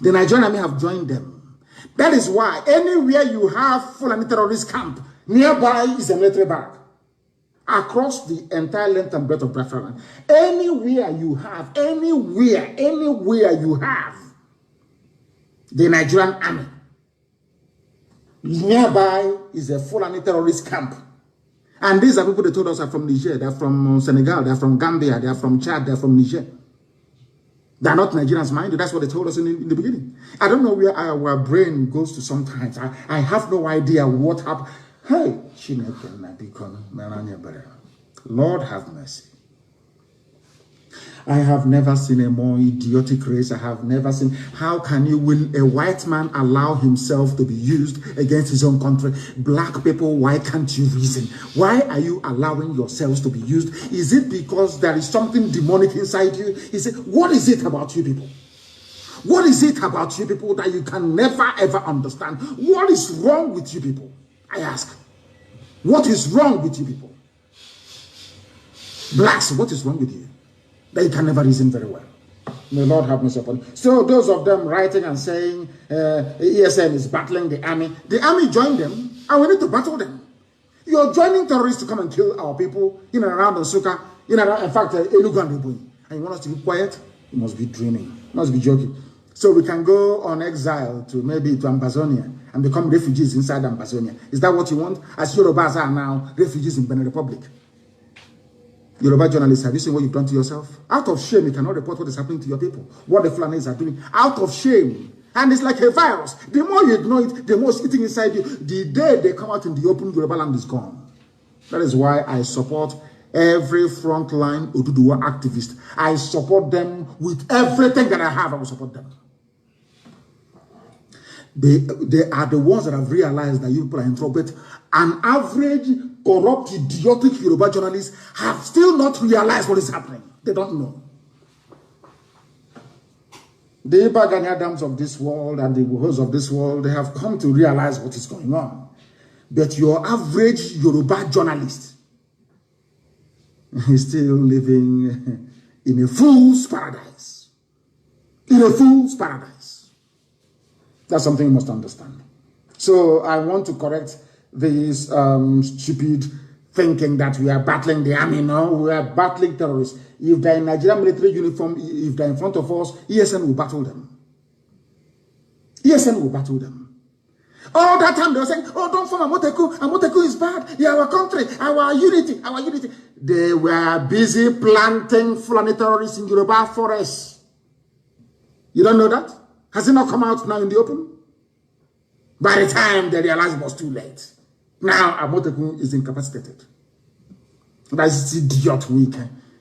The Nigerian army have joined them. That is why anywhere you have Fulani terrorist camp, nearby is a military barrack. Across the entire length and breadth of Biafra land. Anywhere you have the Nigerian army, nearby is a Fulani terrorist camp. And these are people they told us are from Niger, they're from Senegal, they're from Gambia, they're from Chad, they're from Niger. They're not Nigerians, mind you. That's what they told us in the beginning. I don't know where our brain goes to sometimes. I have no idea what happened. Hey, Lord have mercy. I have never seen a more idiotic race. I have never seen. How will a white man allow himself to be used against his own country? Black people, why can't you reason? Why are you allowing yourselves to be used? Is it because there is something demonic inside you? What is it about you people? What is it about you people that you can never ever understand? What is wrong with you people? I ask. What is wrong with you people? Blacks, what is wrong with you? That you can never reason very well. May Lord have mercy upon you. So those of them writing and saying ESN is battling the army joined them and we need to battle them. You're joining terrorists to come and kill our people in and around Nsukka, in fact, Enugu and Ebonyi. And you want us to be quiet? You must be dreaming. You must be joking. So we can go on exile to maybe to Amazonia and become refugees inside Amazonia. Is that what you want? As Yorubas are now refugees in Benin Republic. Yoruba journalists, have you seen what you've done to yourself? Out of shame, you cannot report what is happening to your people, what the Fulanis are doing. Out of shame. And it's like a virus. The more you ignore it, the more it's eating inside you. The day they come out in the open, Yoruba land is gone. That is why I support every frontline Oduduwa activist. I support them with everything that I have. I will support them. They are the ones that have realized that you people are in trouble. But an average, corrupt, idiotic Yoruba journalist have still not realized what is happening. They don't know. The Ibaganya dams of this world and the Wohos of this world, they have come to realize what is going on. But your average Yoruba journalist is still living in a fool's paradise. In a fool's paradise. That's something you must understand. So I want to correct this stupid thinking that we are battling the army. No, we are battling terrorists. If they're in Nigerian military uniform, if they're in front of us, ESN will battle them. ESN will battle them. All that time they were saying, oh, don't form Amoteku. Amoteku is bad. Yeah, our country, our unity, our unity. They were busy planting Fulani terrorists in Yoruba forests. You don't know that? Has it not come out now in the open? By the time they realized it was too late. Now Amoteku is incapacitated. That's idiot weak.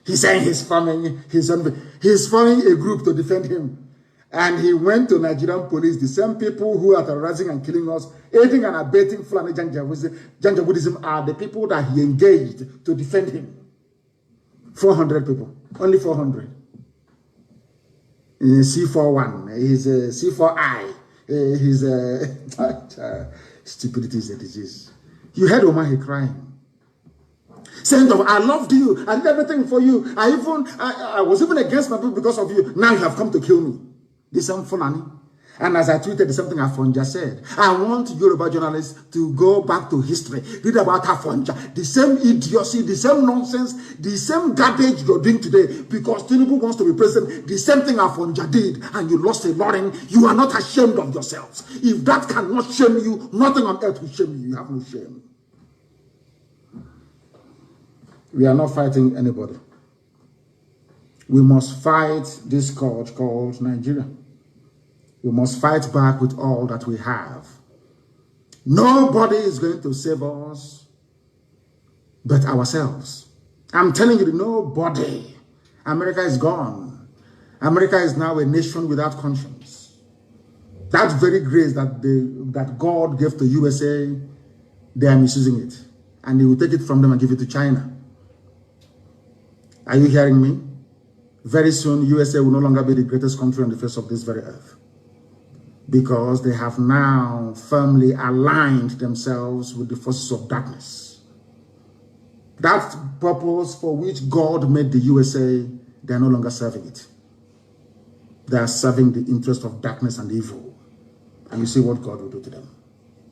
He's saying he's forming a group to defend him. And he went to Nigerian police, the same people who are terrorizing and killing us, aiding and abetting Fulani Janjaweedism are the people that he engaged to defend him. 400 people. Only 400. C41. He's C4I. He's stupidity is a disease. You heard Omahe crying. Saying, I loved you. I did everything for you. I was even against my people because of you. Now you have come to kill me. This is Fulani. And as I tweeted, something Afonja said. I want Yoruba journalists to go back to history. Read about Afonja. The same idiocy, the same nonsense, the same garbage you're doing today. Because Tinubu wants to be president. The same thing Afonja did. And you lost a Lauren. You are not ashamed of yourselves. If that cannot shame you, nothing on earth will shame you. You have no shame. We are not fighting anybody. We must fight this scourge called Nigeria. We must fight back with all that we have. Nobody is going to save us but ourselves. I'm telling you, nobody. America is gone. America is now a nation without conscience. That very grace that God gave to USA, they are misusing it. And they will take it from them and give it to China. Are you hearing me? Very soon, USA will no longer be the greatest country on the face of this very earth. Because they have now firmly aligned themselves with the forces of darkness. That purpose for which God made the USA, they are no longer serving it. They are serving the interest of darkness and evil. And you see what God will do to them.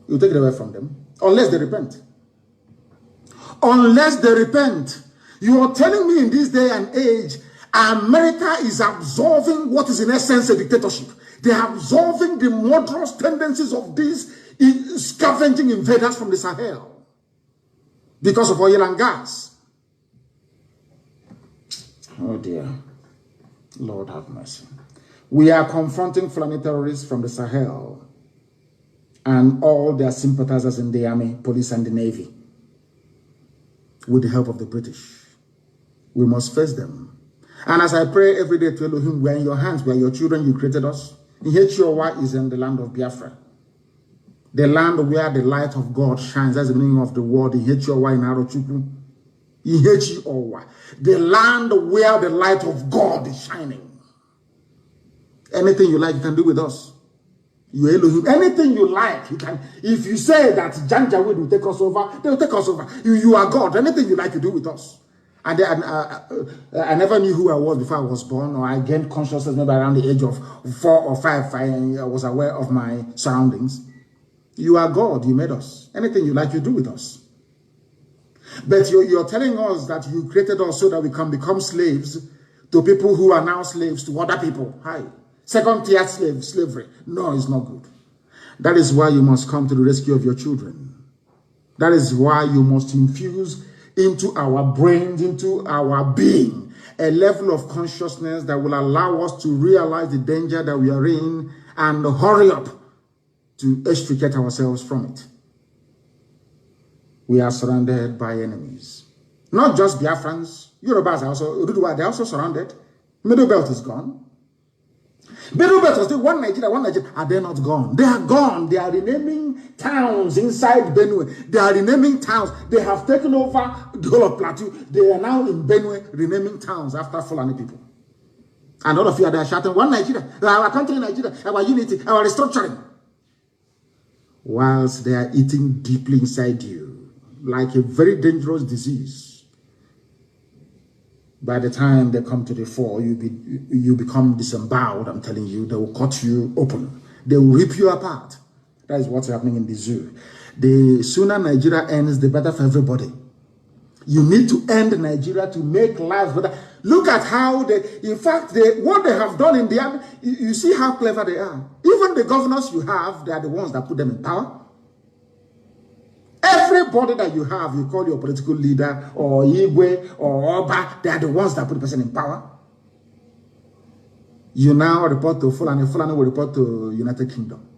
He will take it away from them. Unless they repent. Unless they repent. You are telling me in this day and age, America is absorbing what is in essence a dictatorship. They are absorbing the murderous tendencies of these scavenging invaders from the Sahel because of oil and gas. Oh dear. Lord have mercy. We are confronting Fulani terrorists from the Sahel and all their sympathizers in the army, police, and the navy with the help of the British. We must face them. And as I pray every day to Elohim, we are in your hands, we are your children, you created us. Ihechiowa is in the land of Biafra. The land where the light of God shines. That's the meaning of the word Ihechiowa in Arochukwu. Ihechiowa. The land where the light of God is shining. Anything you like, you can do with us. You Elohim. Anything you like, you can. If you say that Janjaweed will take us over, they will take us over. You are God. Anything you like, you do with us. And I never knew who I was before I was born, or I gained consciousness maybe around the age of 4 or 5. I was aware of my surroundings. You are God. You made us. Anything you like, you do with us. But you're telling us that you created us so that we can become slaves to people who are now slaves to other people. Hi. Second-tier slavery. No, it's not good. That is why you must come to the rescue of your children. That is why you must infuse into our brains, into our being, a level of consciousness that will allow us to realize the danger that we are in and hurry up to extricate ourselves from it. We are surrounded by enemies. Not just Biafrans. Yorubas are also, they're also surrounded. Middle Belt is gone. Middle Belt was still one Nigeria. Are they not gone? They are gone. They are renaming towns inside Benue. They are renaming towns. They have taken over the whole of Plateau. They are now in Benue renaming towns after Fulani people. And all of you are there shouting, one Nigeria, our country Nigeria, our unity, our restructuring. Whilst they are eating deeply inside you, like a very dangerous disease. By the time they come to the fore, you become disemboweled, I'm telling you. They will cut you open. They will rip you apart. That is what's happening in the zoo. The sooner Nigeria ends, the better for everybody. You need to end Nigeria to make life better. Look at how what they have done in the army. You see how clever they are. Even the governors you have, they are the ones that put them in power. Everybody that you have, you call your political leader or Igwe or Oba, they are the ones that put the person in power. You now report to Fulani, Fulani will report to United Kingdom.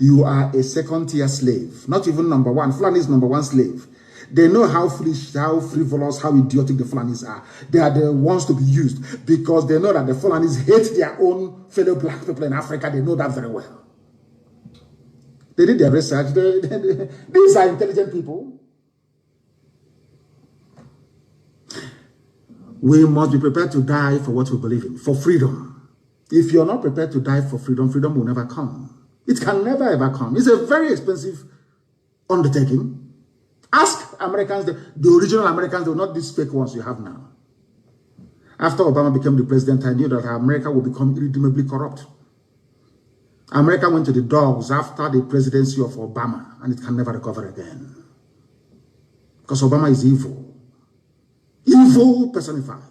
You are a second-tier slave, not even number one. Fulani is number one slave. They know how foolish, how frivolous, how idiotic the Fulanis are. They are the ones to be used because they know that the Fulanis hate their own fellow black people in Africa. They know that very well. They did their research. These are intelligent people. We must be prepared to die for what we believe in, for freedom. If you're not prepared to die for freedom, freedom will never come. It can never ever come. It's a very expensive undertaking. Ask Americans, the original Americans, they were not these fake ones you have now. After Obama became the president, I knew that America would become irredeemably corrupt. America went to the dogs after the presidency of Obama, and it can never recover again. Because Obama is evil. Evil personified.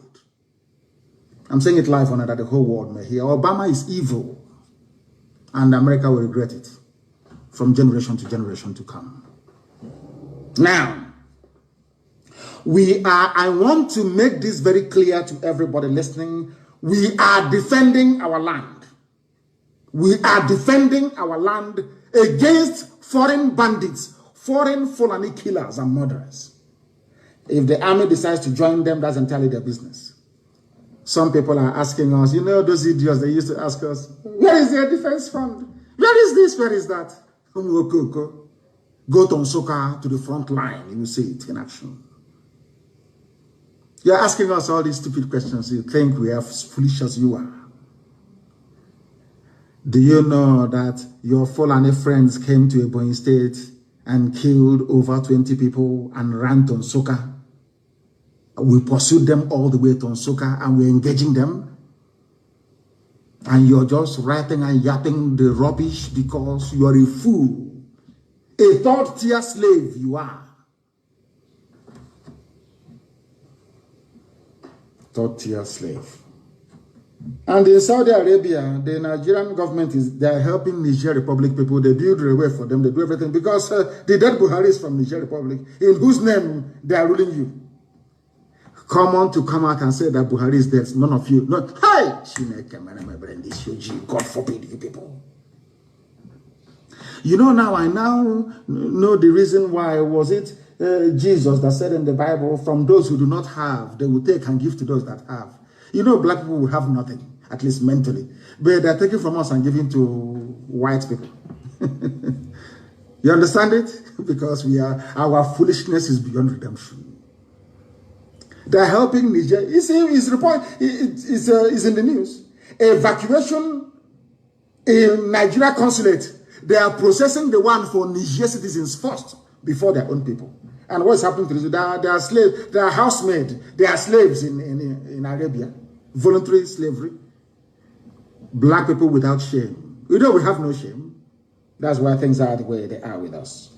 I'm saying it live on that the whole world may hear. Obama is evil. And America will regret it from generation to generation to come. Now, I want to make this very clear to everybody listening. We are defending our land. We are defending our land against foreign bandits, foreign Fulani killers and murderers. If the army decides to join them, that's entirely their business. Some people are asking us, you know, those idiots, they used to ask us, where is their defense fund? Where is this? Where is that? Go to Nsukka, to the front line. You will see it in action. You're asking us all these stupid questions. You think we are as foolish as you are. Do you know that your Fulani friends came to Ebonyi State and killed over 20 people and ran to Nsukka? We pursued them all the way to Nsukka and we're engaging them. And you're just writing and yapping the rubbish because you're a fool. A third-tier slave you are. Third-tier slave. And in Saudi Arabia, the Nigerian government they are helping Niger Republic people. They build railway for them. They do everything because the dead Buhari is from Niger Republic, in whose name they are ruling you. Come out and say that Buhari is dead. None of you. No. Hey! God forbid you people. You know now, I now know the reason why. Was it Jesus that said in the Bible, from those who do not have, they will take and give to those that have. You know, black people will have nothing, at least mentally. But they're taking from us and giving to white people. You understand it? Because our foolishness is beyond redemption. They're helping Niger. You see, his report is in the news. Evacuation in Nigeria consulate. They are processing the one for Niger citizens first before their own people. And what's happening to this? They are slaves. They are housemaid. They are slaves in Arabia. Voluntary slavery. Black people without shame. You know we have no shame. That's why things are the way they are with us.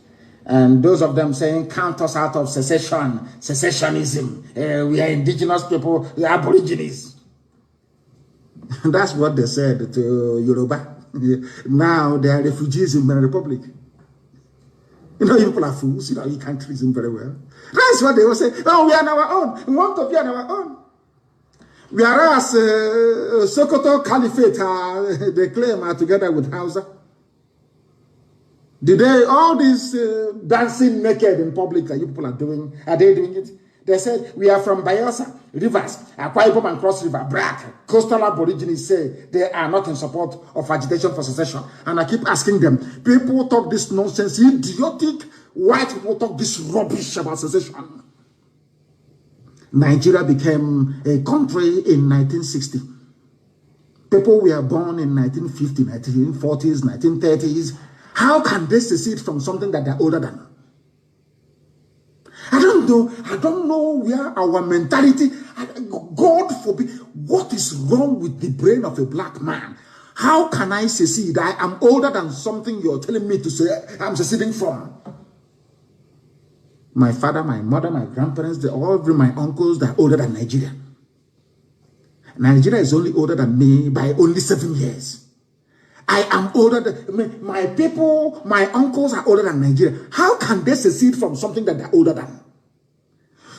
And those of them saying, count us out of secession, secessionism. We are indigenous people, we are aborigines. That's what they said to Yoruba. Now they are refugees in Benin Republic. You know, people are fools. You know, you can't reason very well. That's what they will say. Oh, we are on our own. We want to be on our own. Whereas Sokoto Caliphate, they claim are together with Hausa. Did they, all this dancing naked in public that you people are doing, are they doing it? They said, we are from Bayelsa, Rivers, Akwa Ibom and Cross River, Black. Coastal Aborigines say they are not in support of agitation for secession. And I keep asking them, people talk this nonsense, idiotic, white people talk this rubbish about secession. Nigeria became a country in 1960. People were born in 1950, 1940s, 1930s. How can they secede from something that they're older than? I don't know where our mentality, God forbid, what is wrong with the brain of a black man? How can I secede? I am older than something you're telling me to say I'm seceding from. My father, my mother, my grandparents, all my uncles, they're older than Nigeria. Nigeria is only older than me by only 7 years. I am older than, my people, my uncles are older than Nigeria. How can they secede from something that they're older than?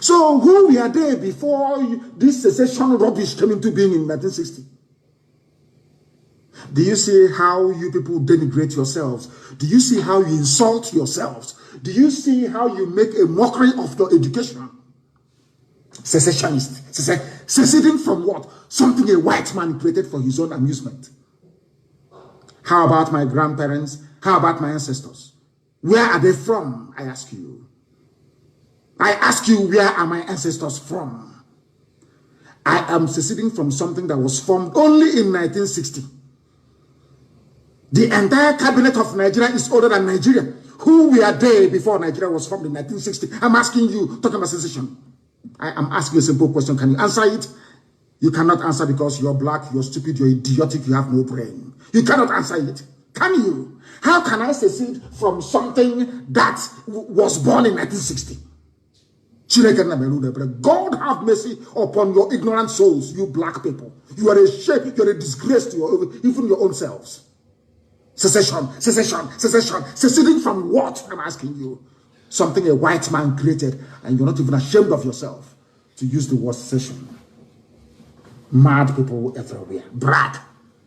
So who were they before this secession rubbish came into being in 1960? Do you see how you people denigrate yourselves? Do you see how you insult yourselves? Do you see how you make a mockery of your education? Secessionist. Seceding from what? Something a white man created for his own amusement. How about my grandparents? How about my ancestors? Where are they from? I ask you. I ask you, where are my ancestors from? I am seceding from something that was formed only in 1960. The entire cabinet of Nigeria is older than Nigeria. Who were they before Nigeria was formed in 1960? I'm asking you, talking about secession. I am asking you a simple question. Can you answer it? You cannot answer because you're black, you're stupid, you're idiotic, you have no brain. You cannot answer it. Can you? How can I secede from something that was born in 1960? God have mercy upon your ignorant souls, you black people. You are a shame, you're a disgrace to even your own selves. Secession, seceding from what? I'm asking you. Something a white man created, and you're not even ashamed of yourself to use the word secession. Mad people everywhere. Brag.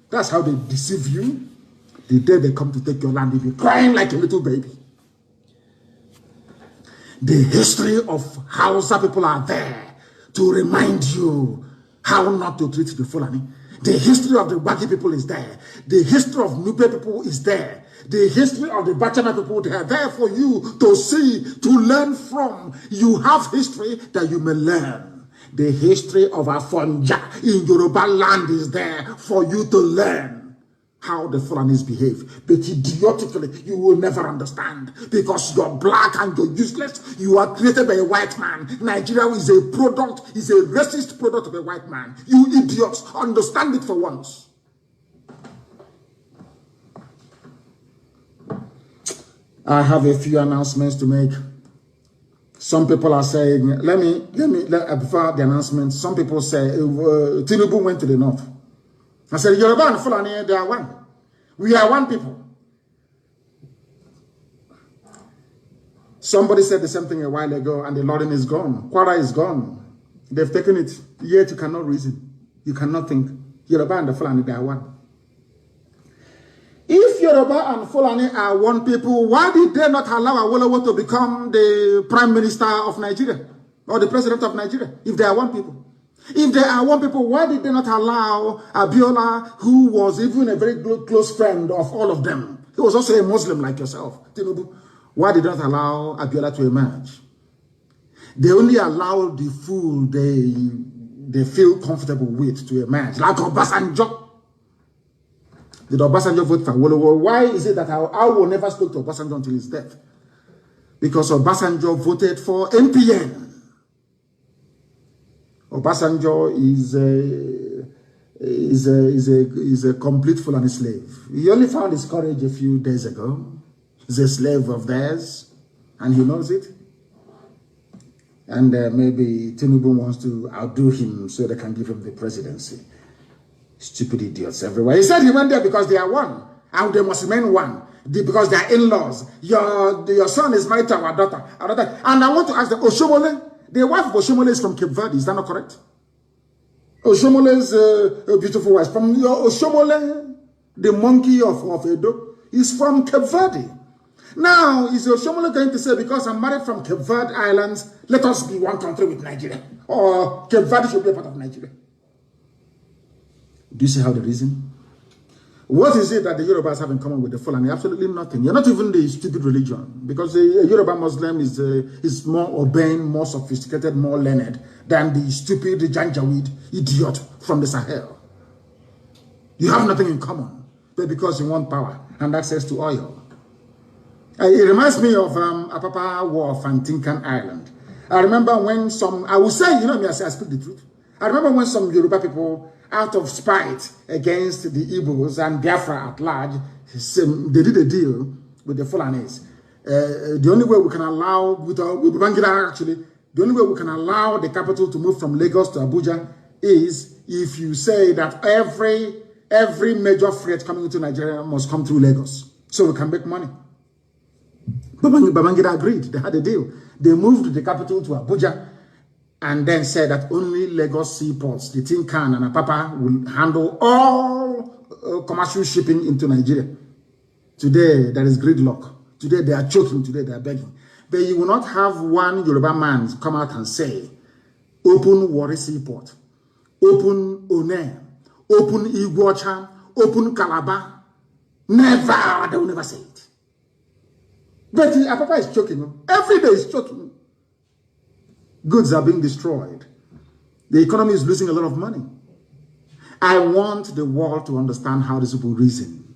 That's how they deceive you. The day they come to take your land, you'll be crying like a little baby. The history of Hausa people are there to remind you how not to treat the Fulani. The history of the Baki people is there. The history of Nupe people is there. The history of the Bachana people, they are there for you to see, to learn from. You have history that you may learn. The history of Afonja in Yoruba land is there for you to learn how the Fulanis behave. But idiotically, you will never understand because you're black and you're useless. You are created by a white man. Nigeria is a product, is a racist product of a white man. You idiots, understand it for once. I have a few announcements to make. Some people are saying, before the announcement, some people say, Tinubu went to the north. I said, Yoruba and Fulani, they are one. We are one people. Somebody said the same thing a while ago, and the Lordin is gone. Kwara is gone. They've taken it. Yet you cannot reason. You cannot think. Yoruba and the Fulani, they are one. If Yoruba and Fulani are one people, why did they not allow Awolowo to become the Prime Minister of Nigeria or the President of Nigeria if they are one people? If they are one people, why did they not allow Abiola, who was even a very close friend of all of them? He was also a Muslim like yourself, Tinubu. Why did they not allow Abiola to emerge? They only allow the fool they feel comfortable with to emerge, like Obasanjo. Did Obasanjo vote for Awolowo? Why is it that I will never speak to Obasanjo until his death? Because Obasanjo voted for NPN. Obasanjo is a complete Fulani slave. He only found his courage a few days ago. He's a slave of theirs, and he knows it. And maybe Tinubu wants to outdo him so they can give him the presidency. Stupid idiots everywhere. He said he went there because they are one. And they must remain one. Because they are in-laws. Your son is married to our daughter. And I want to ask the Oshomole. The wife of Oshomole is from Cape Verde. Is that not correct? Oshomole is a beautiful wife. From your Oshomole, the monkey of Edo, is from Cape Verde. Now, is Oshomole going to say, because I'm married from Cape Verde Islands, let us be one country with Nigeria? Or Cape Verde should be a part of Nigeria? Do you see how they reason? What is it that the Yorubas have in common with the Fulani? Absolutely nothing. You're not even the stupid religion. Because the Yoruba Muslim is more urbane, more sophisticated, more learned than the stupid Janjaweed idiot from the Sahel. You have nothing in common. But because you want power and access to oil. It reminds me of Apapa War of Antinkan Island. I remember when I will say, you know me, I speak the truth. I remember when some Yoruba people, out of spite against the Igbos and Biafra at large, they did a deal with the Fulanis. The only way we can allow, with Babangida actually, the only way we can allow the capital to move from Lagos to Abuja is if you say that every major freight coming into Nigeria must come through Lagos, so we can make money. Babangida agreed. They had a deal. They moved the capital to Abuja and then said that only Lagos seaports, the Tinkan and Apapa, will handle all commercial shipping into Nigeria. Today, there is gridlock. Today, they are choking. Today, they are begging. But you will not have one Yoruba man come out and say, open Warri Seaport, open One, open Iguacha, open Calabar. Never. They will never say it. But Apapa is choking. Every day is choking. Goods are being destroyed. The economy is losing a lot of money. I want the world to understand how these people reason.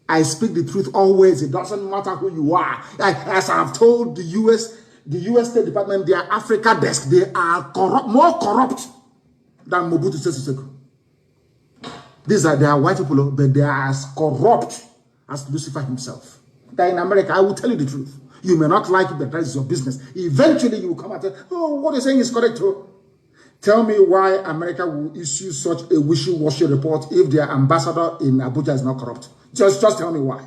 I speak the truth always. It doesn't matter who you are. As I've told the U.S. State Department, their Africa desk, they are more corrupt than Mobutu Sese Seko. They are white people, but they are as corrupt as Lucifer himself. That in America, I will tell you the truth. You may not like it, but that is your business. Eventually, you will come out and say, oh, what you're saying is correct. Tell me why America will issue such a wishy-washy report if their ambassador in Abuja is not corrupt. Just tell me why.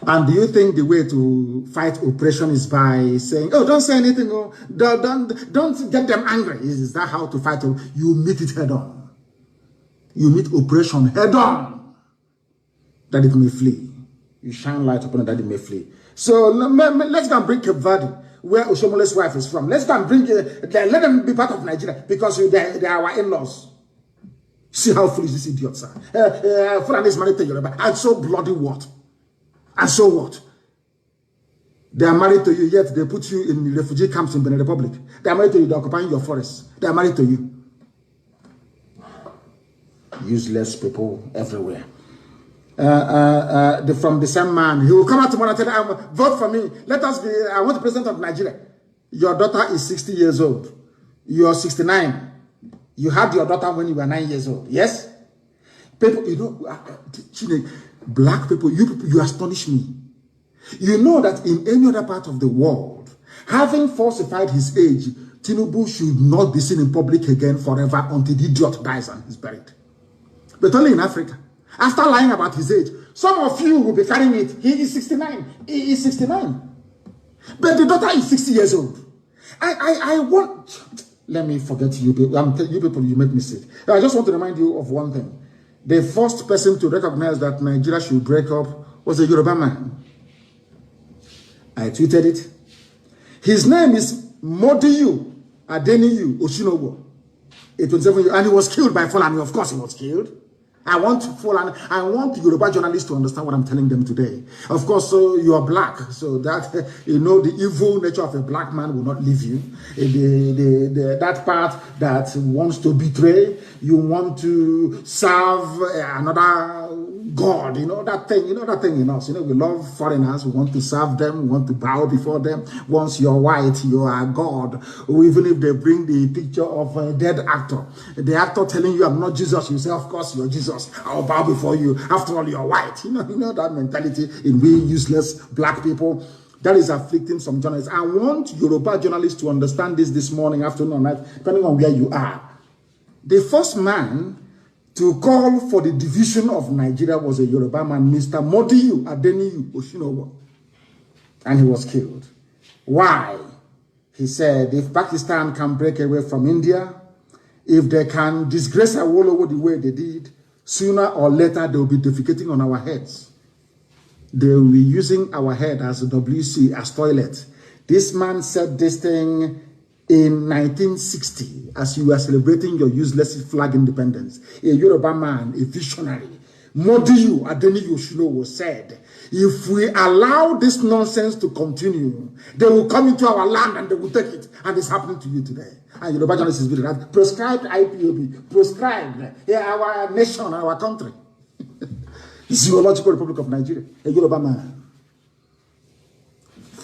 And do you think the way to fight oppression is by saying, oh, don't say anything, oh, don't get them angry? Is that how to fight? You meet it head on. You meet oppression head on, that it may flee. You shine light upon it that it may flee. So let's go and bring Cape Verde, where Oshomole's wife is from. Let's go and bring let them be part of Nigeria because they are our in-laws. See how foolish these idiots are. Fulani is married to Yoruba. And so bloody what? And so what? They are married to you, yet they put you in refugee camps in Benin Republic. They are married to you, they are occupying your forests. They are married to you. Useless people everywhere. From the same man, he will come out tomorrow and tell you, vote for me. I want the president of Nigeria. Your daughter is 60 years old. You are 69. You had your daughter when you were 9 years old. Yes? People, you know, black people, you astonish me. You know that in any other part of the world, having falsified his age, Tinubu should not be seen in public again forever until the idiot dies and is buried. But only in Africa. After lying about his age, some of you will be carrying it. He is 69. He is 69. But the daughter is 60 years old. I want... Let me forget you people. You people, you make me sick. I just want to remind you of one thing. The first person to recognize that Nigeria should break up was a Yoruba man. I tweeted it. His name is Modiyu Adeniyi Oshinowo. 27 years, and he was killed by Fulani. Of course he was killed. I want Yoruba journalists to understand what I'm telling them today. Of course, you are black, so that, you know, the evil nature of a black man will not leave you. That part that wants to betray, you want to serve another God, you know that thing in us. You know, we love foreigners, we want to serve them, we want to bow before them. Once you're white, you are God. Or even if they bring the picture of a dead actor, the actor telling you, I'm not Jesus, you say, of course you're Jesus, I'll bow before you. After all, you're white. You know that mentality in we useless black people. That is afflicting some journalists. I want Yoruba journalists to understand this morning, afternoon, night, depending on where you are. The first man to call for the division of Nigeria was a Yoruba man, Mr. Modiyu Adeniyi Oshinowo, and he was killed. Why? He said, if Pakistan can break away from India, if they can disgrace Awolowo the way they did, sooner or later they will be defecating on our heads. They will be using our head as a WC, as toilet. This man said this thing in 1960, as you were celebrating your useless flag independence. A Yoruba man, a visionary, Modiyu Adeniyi Oshinowo said, if we allow this nonsense to continue, they will come into our land and they will take it. And it's happening to you today. And Yoruba journalists is very right. Proscribed IPOB, proscribed our nation, our country. Zoological Republic of Nigeria, a Yoruba man.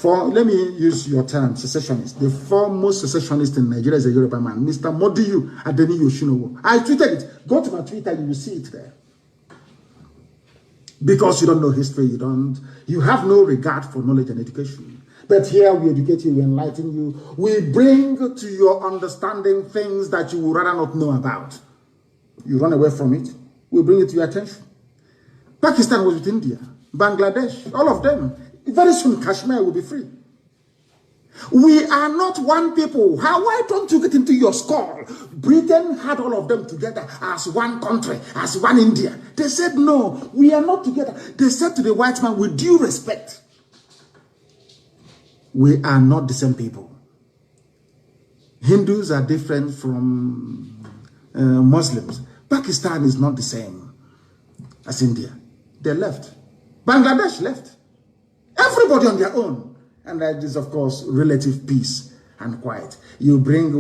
Let me use your term, secessionist. The foremost secessionist in Nigeria is a Yoruba man, Mr. Modiyu Adeniyi Oshinowo. I tweeted it. Go to my Twitter, you will see it there. Because you don't know history, you have no regard for knowledge and education. But here we educate you, we enlighten you. We bring to your understanding things that you would rather not know about. You run away from it, we bring it to your attention. Pakistan was with India, Bangladesh, all of them. Very soon Kashmir will be free. We are not one people. Why don't you get into your skull? Britain had all of them together as one country, as one India. They said, no, we are not together. They said to the white man, with due respect, we are not the same people. Hindus are different from Muslims. Pakistan is not the same as India. They left. Bangladesh left. Everybody on their own. And that is, of course, relative peace and quiet. You bring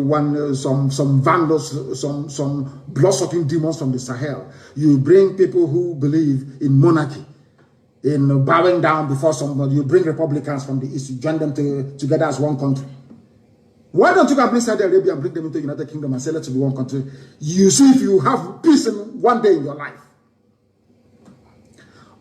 some vandals, some blood-sucking demons from the Sahel. You bring people who believe in monarchy, in bowing down before somebody. You bring Republicans from the East. You join them together as one country. Why don't you go bring Saudi Arabia and bring them into the United Kingdom and say, let's be one country? You see if you have peace in one day in your life.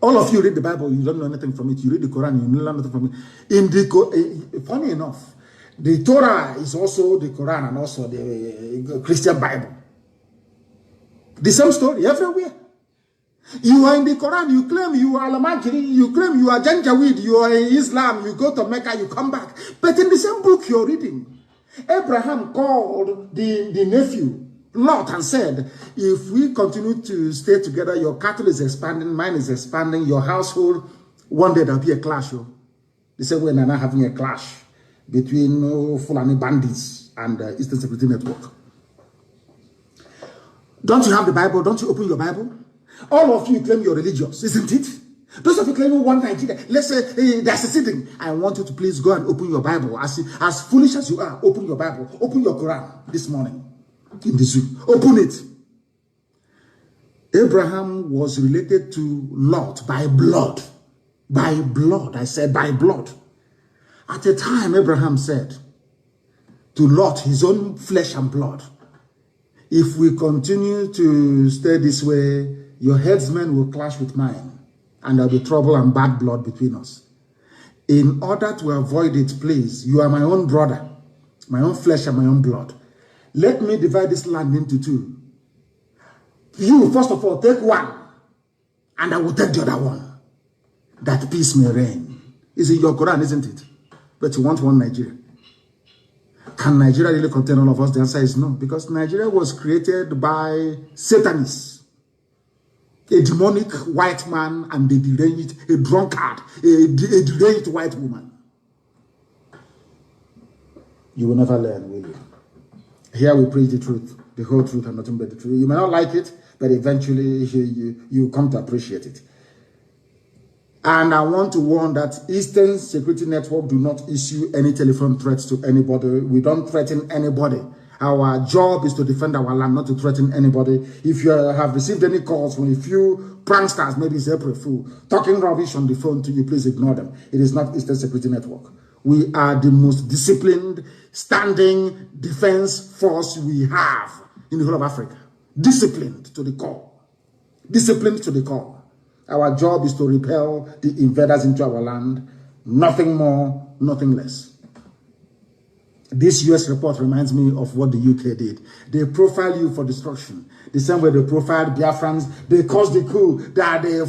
All of you read the Bible, you don't know anything from it. You read the Quran, you learn nothing from it. Funny enough, the Torah is also the Quran and also the Christian Bible. The same story everywhere. You are in the Quran, you claim you are Al-Majri, you claim you are Janjaweed, you are in Islam, you go to Mecca, you come back. But in the same book you're reading, Abraham called the nephew Lot and said, if we continue to stay together, your cattle is expanding, mine is expanding, your household, one day there'll be a clash. They said, we're not having a clash between Fulani bandits and the Eastern Security Network. Don't you have the Bible? Don't you open your Bible? All of you claim you're religious, isn't it? Those of you claiming one Nigeria, let's say they're seceding. I want you to please go and open your Bible. As foolish as you are, open your Bible, open your Quran this morning. In the zoo, open it. Abraham was related to Lot by blood. By blood, I said by blood. At a time, Abraham said to Lot, his own flesh and blood, if we continue to stay this way, your headsmen will clash with mine, and there'll be trouble and bad blood between us. In order to avoid it, please, you are my own brother, my own flesh and my own blood. Let me divide this land into two. You, first of all, take one, and I will take the other one, that peace may reign. Is in your Quran, isn't it? But you want one Nigeria. Can Nigeria really contain all of us? The answer is no, because Nigeria was created by Satanists, a demonic white man and a deranged, a drunkard, a deranged white woman. You will never learn, will you? Here we preach the truth, the whole truth and nothing but the truth. You may not like it, but eventually you come to appreciate it. And I want to warn that Eastern Security Network do not issue any telephone threats to anybody. We don't threaten anybody. Our job is to defend our land, not to threaten anybody. If you have received any calls from a few pranksters, maybe it's April Fool, talking rubbish on the phone to you, please ignore them. It is not Eastern Security Network. We are the most disciplined, standing defense force we have in the whole of Africa. Disciplined to the core. Disciplined to the core. Our job is to repel the invaders into our land. Nothing more, nothing less. This US report reminds me of what the UK did. They profile you for destruction. The same way they profiled Biafrans. They caused the coup. That the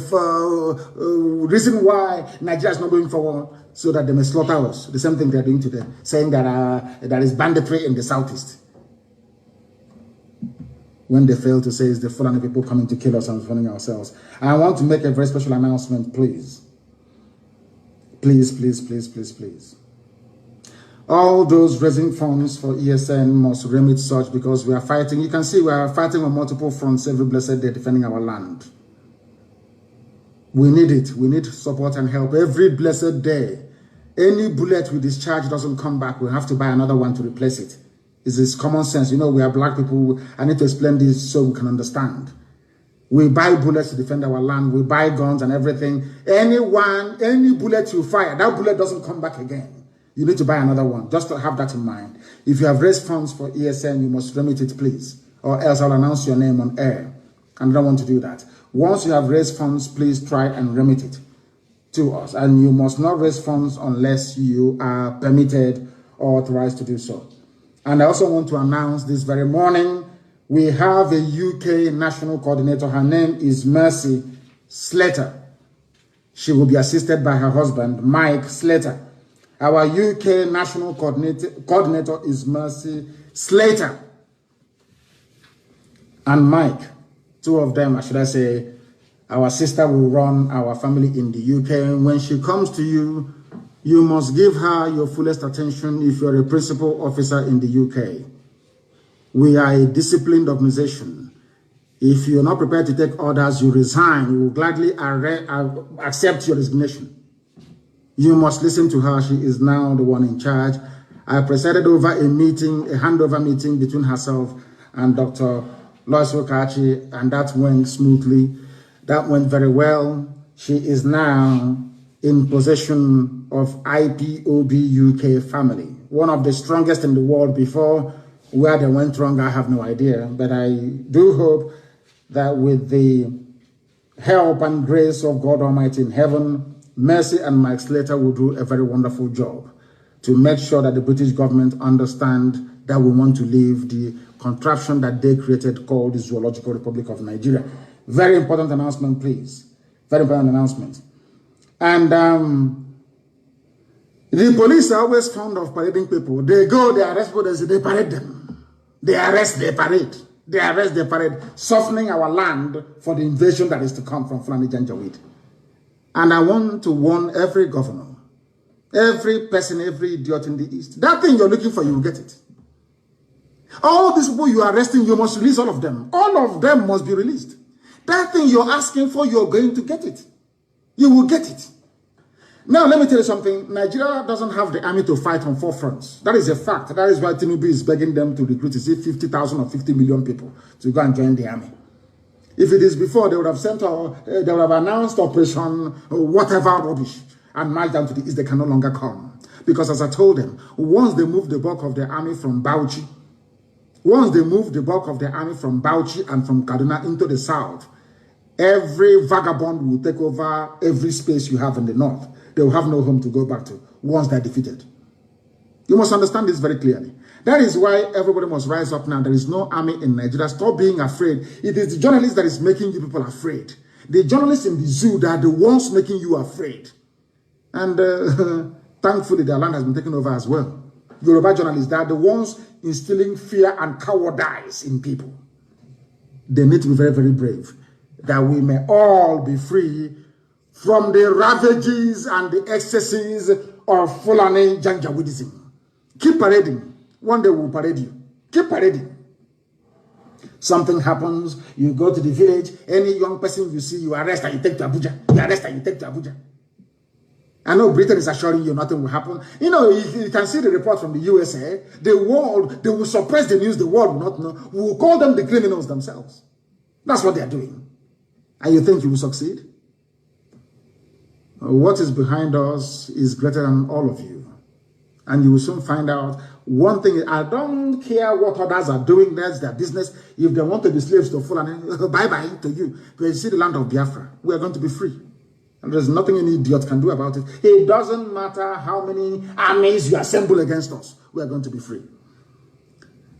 reason why Nigeria is not going forward, so that they may slaughter us. The same thing they're doing today, saying that there is banditry in the southeast. When they fail to say it's the Fulani people coming to kill us and running ourselves. I want to make a very special announcement, please. Please, please, please, please, please. All those raising funds for ESN must remit such, because we are fighting. You can see we are fighting on multiple fronts every blessed day, defending our land. We need it. We need support and help every blessed day. Any bullet we discharge doesn't come back. We have to buy another one to replace it. It's common sense. You know, we are black people. I need to explain this so we can understand. We buy bullets to defend our land. We buy guns and everything. Any bullet you fire, that bullet doesn't come back again. You need to buy another one. Just to have that in mind. If you have raised funds for ESN, you must remit it, please. Or else I'll announce your name on air. And I don't want to do that. Once you have raised funds, please try and remit it to us. And you must not raise funds unless you are permitted or authorized to do so. And I also want to announce this very morning, we have a UK national coordinator. Her name is Mazi Slater. She will be assisted by her husband, Mike Slater. Our UK national coordinator is Mazi Slater. And Mike, two of them, should I say, our sister will run our family in the UK. When she comes to you, you must give her your fullest attention if you're a principal officer in the UK. We are a disciplined organization. If you're not prepared to take orders, you resign. We will gladly accept your resignation. You must listen to her. She is now the one in charge. I presided over a meeting, a handover meeting between herself and Dr. Lois Okachi, and that went smoothly. That went very well. She is now in possession of IPOB UK family, one of the strongest in the world. Before, where they went wrong, I have no idea. But I do hope that with the help and grace of God Almighty in heaven, Mercy and Mike Slater will do a very wonderful job to make sure that the British government understand that we want to leave the contraption that they created called the Zoological Republic of Nigeria. Very important announcement, please. Very important announcement. And the police are always fond of parading people. They go, they arrest people, they parade them. They arrest, they parade. They arrest, they parade, softening our land for the invasion that is to come from Fulani Janjaweed. And I want to warn every governor, every person, every idiot in the East. That thing you're looking for, you will get it. All these people you are arresting, you must release all of them. All of them must be released. That thing you're asking for, you're going to get it. You will get it. Now, let me tell you something. Nigeria doesn't have the army to fight on four fronts. That is a fact. That is why Tinubu is begging them to recruit, is it 50,000 or 50 million people to go and join the army. If it is before, they would have sent, they would have announced operation, whatever rubbish, and marched down to the east. They can no longer come. Because as I told them, once they move the bulk of the army from Bauchi, and from Kaduna into the south, every vagabond will take over every space you have in the north. They will have no home to go back to once they're defeated. You must understand this very clearly. That is why everybody must rise up now. There is no army in Nigeria. Stop being afraid. It is the journalists that is making you people afraid. The journalists in the zoo that are the ones making you afraid. And thankfully, their land has been taken over as well. Yoruba journalists, they are the ones instilling fear and cowardice in people. They need to be very, very brave. That we may all be free from the ravages and the excesses of Fulani Janjaweedism. Keep parading. One day we'll parade you. Keep parading. Something happens, you go to the village, any young person you see, you arrest and you take to Abuja. You arrest and you take to Abuja. I know Britain is assuring you nothing will happen. You know, you can see the report from the USA. The world, they will suppress the news, the world will not know. We will call them the criminals themselves. That's what they are doing. And you think you will succeed? What is behind us is greater than all of you. And you will soon find out. One thing, I don't care what others are doing, that's their business. If they want to be slaves to Fulani, bye-bye to you. Because you see the land of Biafra, we are going to be free. And there's nothing any idiot can do about it. It doesn't matter how many armies you assemble against us. We are going to be free.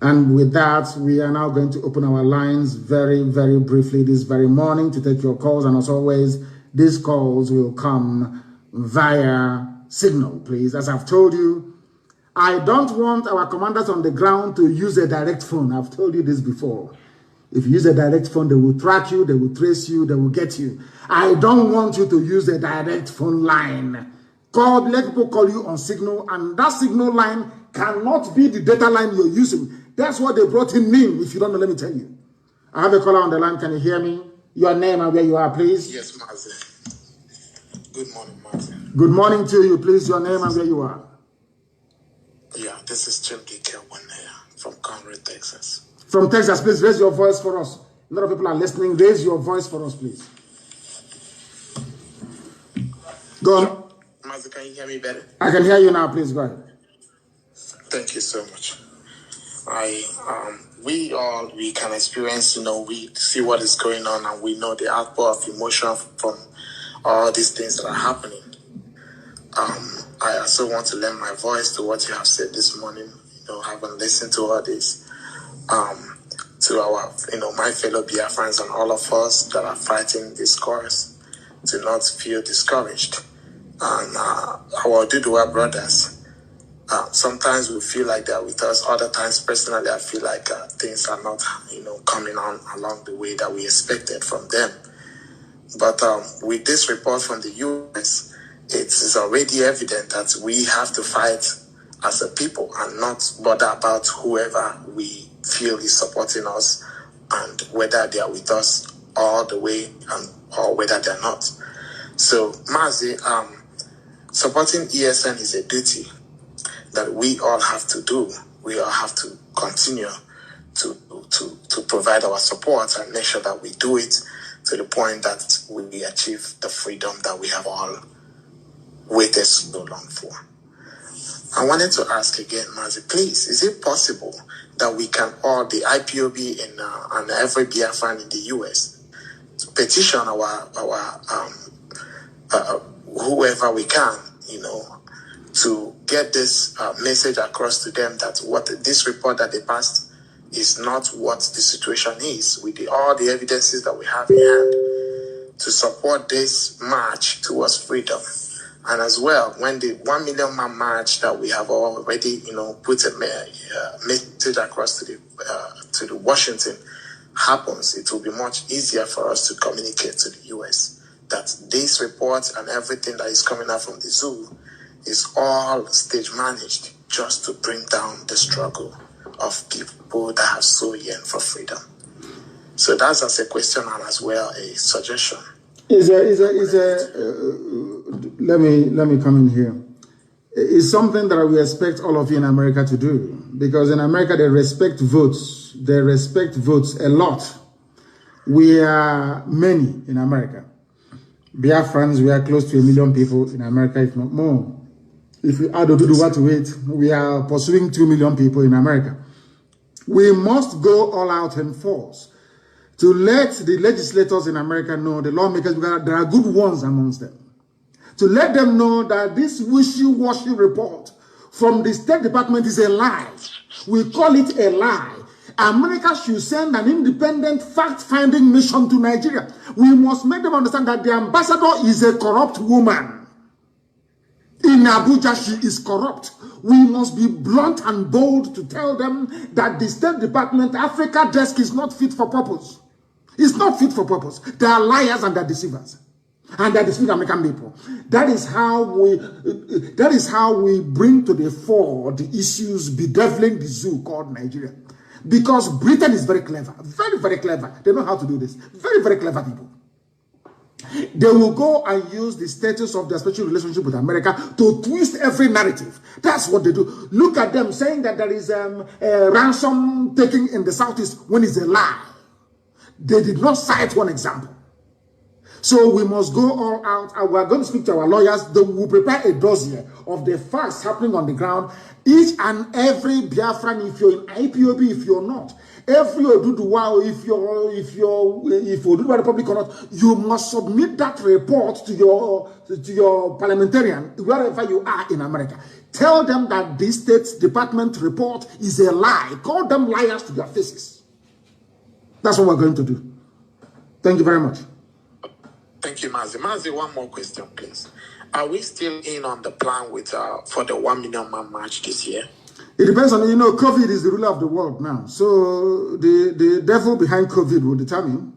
And with that, we are now going to open our lines very, very briefly this very morning to take your calls. And as always, these calls will come via signal, please. As I've told you, I don't want our commanders on the ground to use a direct phone. I've told you this before. If you use a direct phone, they will track you, they will trace you, they will get you. I don't want you to use a direct phone line. Let people call you on signal, and that signal line cannot be the data line you're using. That's what they brought in me. If you don't know, let me tell you. I have a caller on the line. Can you hear me? Your name and where you are, please. Yes, Mazi. Good morning, Mazi. Good morning to you, please. Your name and where you are. Yeah, this is Nnamdi from Kanu, Texas. From Texas, please raise your voice for us. A lot of people are listening. Raise your voice for us, please. Go on. Mazi, can you hear me better? I can hear you now. Please go ahead. Thank you so much. We can experience, we see what is going on, and we know the outpour of emotion from all these things that are happening. I also want to lend my voice to what you have said this morning. Having listened to all this, to our, my fellow Biafrans and all of us that are fighting this cause, to not feel discouraged. And our Oduduwa brothers, sometimes we feel like they're with us. Other times, personally, I feel like things are not, coming on along the way that we expected from them. But with this report from the U.S., it is already evident that we have to fight as a people and not bother about whoever we feel is supporting us and whether they are with us all the way or whether they're not. So, Mazi, supporting ESN is a duty that we all have to do. We all have to continue to provide our support and make sure that we do it to the point that we achieve the freedom that we have all waited so long for. I wanted to ask again, Mazi, please, is it possible that we can all, the IPOB and every Biafran in the US, to petition our whoever we can, to get this message across to them that what this report that they passed is not what the situation is, with all the evidences that we have in hand, to support this march towards freedom. And as well, when the 1 million man march that we have already, put a message across to the Washington happens, it will be much easier for us to communicate to the US that this report and everything that is coming out from the zoo is all stage managed just to bring down the struggle of people that have so yearned for freedom. So that's as a question and as well a suggestion. Let me come in here. It's something that we expect all of you in America to do, because in America they respect votes. They respect votes a lot. We are many in America. Biafrans, we are close to 1 million people in America, if not more. If we add Oduduwa to it, we are pursuing 2 million people in America. We must go all out in force to let the legislators in America know, the lawmakers, because there are good ones amongst them, to let them know that this wishy-washy report from the State Department is a lie. We call it a lie. America should send an independent fact-finding mission to Nigeria. We must make them understand that the ambassador is a corrupt woman. In Abuja, she is corrupt. We must be blunt and bold to tell them that the State Department Africa desk is not fit for purpose. It's not fit for purpose. They are liars and they're deceivers. And they're deceiving American people. That is how we bring to the fore the issues bedeviling the zoo called Nigeria. Because Britain is very clever. Very, very clever. They know how to do this. Very, very clever people. They will go and use the status of their special relationship with America to twist every narrative. That's what they do. Look at them saying that there is a ransom taking in the Southeast when it's a lie. They did not cite one example. So we must go all out, and we are going to speak to our lawyers. They will prepare a dossier of the facts happening on the ground. Each and every Biafran, if you're in IPOB, if you're not, Every Oduduwa, if Oduduwa Republic or not, you must submit that report to your parliamentarian, wherever you are in America. Tell them that the State Department report is a lie. Call them liars to their faces. That's what we're going to do. Thank you very much. Thank you, Mazi. Mazi, one more question, please. Are we still in on the plan with for the 1 million man march this year? It depends on, COVID is the ruler of the world now. So the devil behind COVID will determine.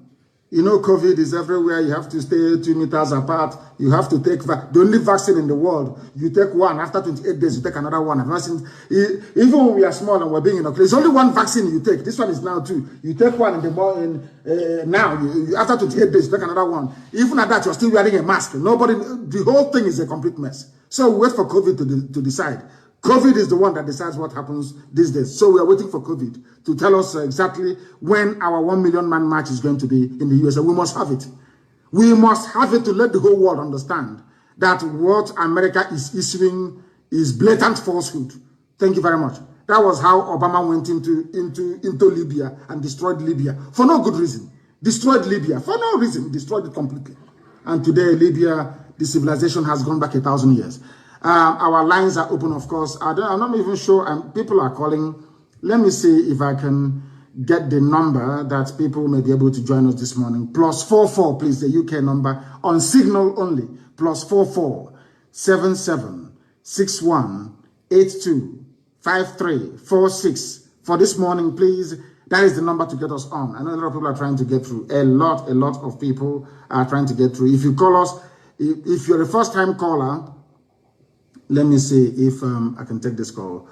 COVID is everywhere. You have to stay 2 meters apart. You have to take the only vaccine in the world. You take one. After 28 days, you take another one. Even when we are small and we're being inoculated, there's only one vaccine you take. This one is now 2. You take one in the morning. Now, after 28 days, you take another one. Even at that, you're still wearing a mask. The whole thing is a complete mess. So we wait for COVID to decide. COVID is the one that decides what happens these days. So we are waiting for COVID to tell us exactly when our 1 million man march is going to be in the USA. We must have it. We must have it to let the whole world understand that what America is issuing is blatant falsehood. Thank you very much. That was how Obama went into Libya and destroyed Libya for no good reason. Destroyed Libya for no reason. Destroyed it completely. And today, Libya, the civilization has gone back 1,000 years. Our lines are open, of course. I'm not even sure. People are calling. Let me see if I can get the number that people may be able to join us this morning. +44, please, the UK number on Signal only. +44 77 61 82 53 46 for this morning, please. That is the number to get us on. I know a lot of people are trying to get through. A lot of people are trying to get through. If you call us, if you're a first-time caller. Let me see if I can take this call.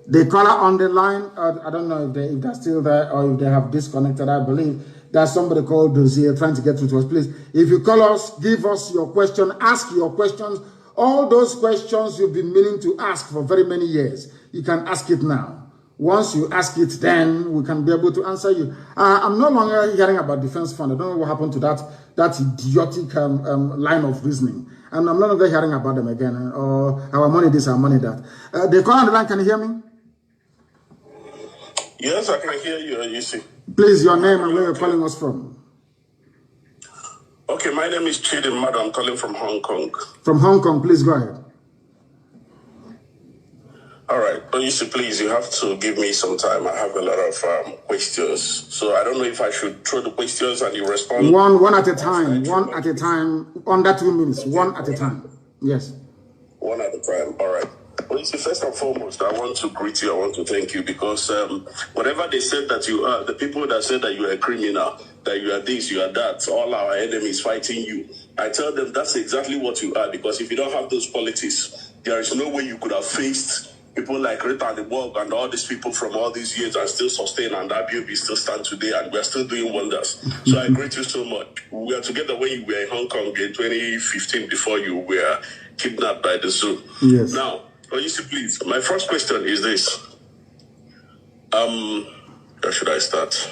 The caller on the line, I don't know if they're still there or if they have disconnected. I believe there's somebody called Dozier trying to get through to us. Please, if you call us, give us your question, ask your questions. All those questions you've been meaning to ask for very many years, you can ask it now. Once you ask it, then we can be able to answer you. I'm no longer hearing about defense fund. I don't know what happened to that idiotic line of reasoning. And I'm no longer hearing about them again. Or our money this, our money that. The call on the line, can you hear me? Yes, I can hear you, you see. Please, your name and where you're calling us from. Okay, my name is Chidin Mado. I'm calling from Hong Kong. From Hong Kong, please go ahead. All right. Oyisi, please, you have to give me some time. I have a lot of questions. So I don't know if I should throw the questions and you respond. One at a time. One at a time. Under 2 minutes. Okay. One at a time. Yes. One at a time. All right. Oyisi, first and foremost, I want to greet you. I want to thank you because whatever they said that you are, the people that said that you are a criminal, that you are this, you are that, all our enemies fighting you, I tell them that's exactly what you are, because if you don't have those qualities, there is no way you could have faced people like Rita and the Borg and all these people from all these years and still sustain, and that BOB still stand today, and we're still doing wonders. So I greet you so much. We were together when you were in Hong Kong in 2015 before you were kidnapped by the zoo. Yes. Now, Oyisi, please, my first question is this. Where should I start?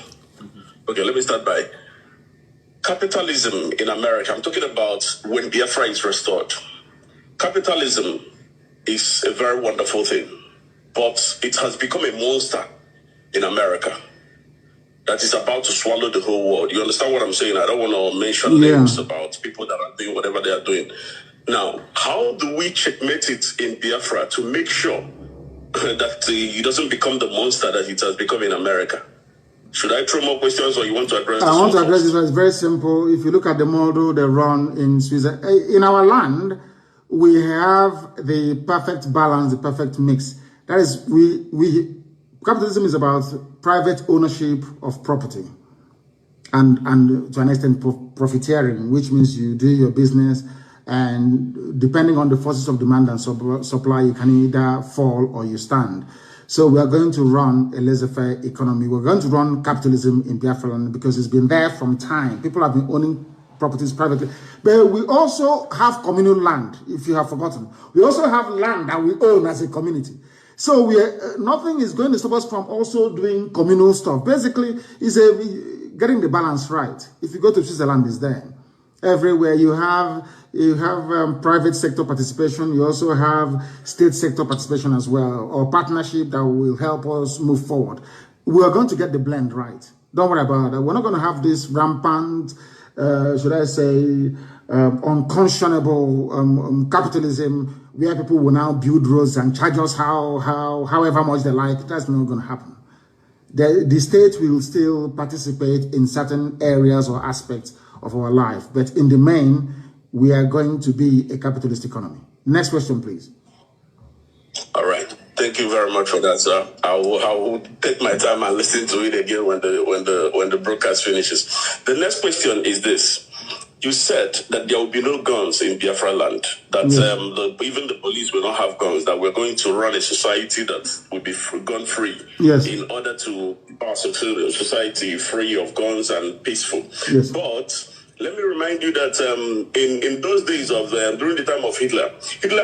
Okay, let me start by capitalism in America. I'm talking about when Biafra is restored. Capitalism is a very wonderful thing, but it has become a monster in America that is about to swallow the whole world. You understand what I'm saying? I don't want to mention names about people that are doing whatever they are doing. Now, how do we checkmate it in Biafra to make sure that it doesn't become the monster that it has become in America? Should I throw more questions, or you want to address this? I want to address this one. It's very simple. If you look at the model they run in Switzerland, in our land, we have the perfect balance, the perfect mix. That is, capitalism is about private ownership of property and to an extent profiteering, which means you do your business, and depending on the forces of demand and supply, you can either fall or you stand. So we are going to run a laissez-faire economy. We're going to run capitalism in Biafra land because it's been there from time. People have been owning properties privately. But we also have communal land, if you have forgotten. We also have land that we own as a community. So nothing is going to stop us from also doing communal stuff. Basically, it's getting the balance right. If you go to Switzerland, it's there. Everywhere you have private sector participation. You also have state sector participation as well, or partnership that will help us move forward. we are going to get the blend right. Don't worry about that. We're not going to have this rampant, should I say, unconscionable capitalism where people will now build roads and charge us however much they like. That's not going to happen. The state will still participate in certain areas or aspects of our life, but in the main, we are going to be a capitalist economy. Next question, please. All right. Thank you very much for that, sir. I will take my time and listen to it again when the broadcast finishes. The next question is this. You said that there will be no guns in Biafra land, that yes. Even the police will not have guns, that we're going to run a society that will be gun-free yes. in order to pass a society free of guns and peaceful. Yes. But let me remind you that in those days of during the time of Hitler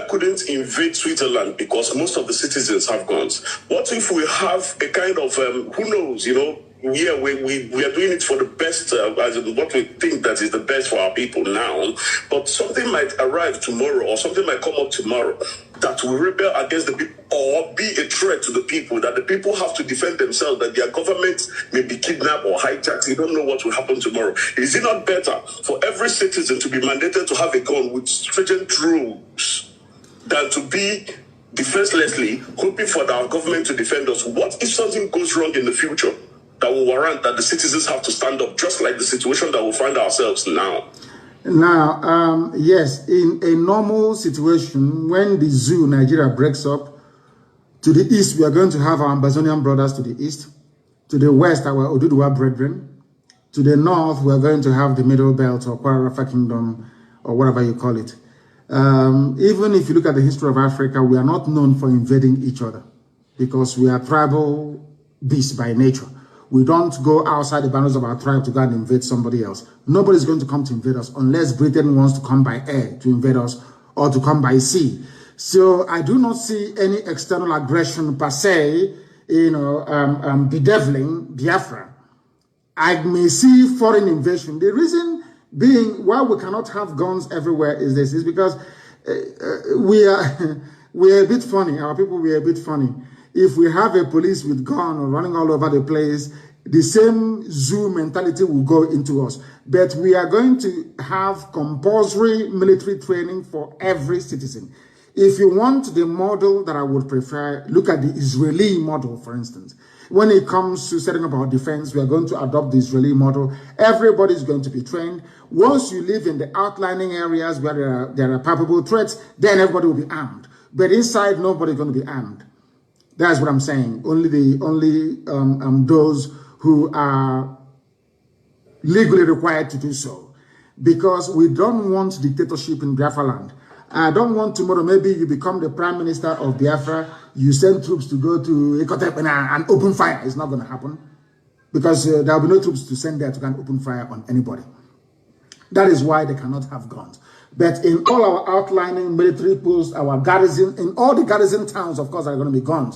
couldn't invade Switzerland because most of the citizens have guns. What if we have a kind of, who knows, you know, yeah, we are doing it for the best, as in what we think that is the best for our people now, but something might arrive tomorrow or something might come up tomorrow that will rebel against the people or be a threat to the people, that the people have to defend themselves, that their government may be kidnapped or hijacked. You don't know what will happen tomorrow. Is it not better for every citizen to be mandated to have a gun with stringent rules than to be defenselessly hoping for our government to defend us? What if something goes wrong in the future that will warrant that the citizens have to stand up, just like the situation that we find ourselves now? Now, yes, in a normal situation, when the zoo Nigeria breaks up, to the east, we are going to have our Amazonian brothers to the east. To the west, our Oduduwa brethren. To the north, we are going to have the Middle Belt or Kwarafa Kingdom, or whatever you call it. Even if you look at the history of Africa, we are not known for invading each other because we are tribal beasts by nature. We don't go outside the boundaries of our tribe to go and invade somebody else. Nobody's going to come to invade us unless Britain wants to come by air to invade us or to come by sea. So I do not see any external aggression per se, you know, bedeviling Biafra. I may see foreign invasion. The reason being why we cannot have guns everywhere is this, is because we are a bit funny. Our people, we are a bit funny. If we have a police with gun running all over the place, the same zoo mentality will go into us. But we are going to have compulsory military training for every citizen. If you want the model that I would prefer, look at the Israeli model, for instance. When it comes to setting up our defense, we are going to adopt the Israeli model. Everybody is going to be trained. Once you live in the outlining areas where there are palpable threats, then everybody will be armed. But inside, nobody's going to be armed. That's what I'm saying. Only those who are legally required to do so. Because we don't want dictatorship in Biafra land. I don't want tomorrow, maybe you become the prime minister of Biafra, you send troops to go to Ekotep and open fire. It's not going to happen. Because there will be no troops to send there to go and open fire on anybody. That is why they cannot have guns. But in all our outlining military posts, our garrison, in all the garrison towns, of course, are going to be guns.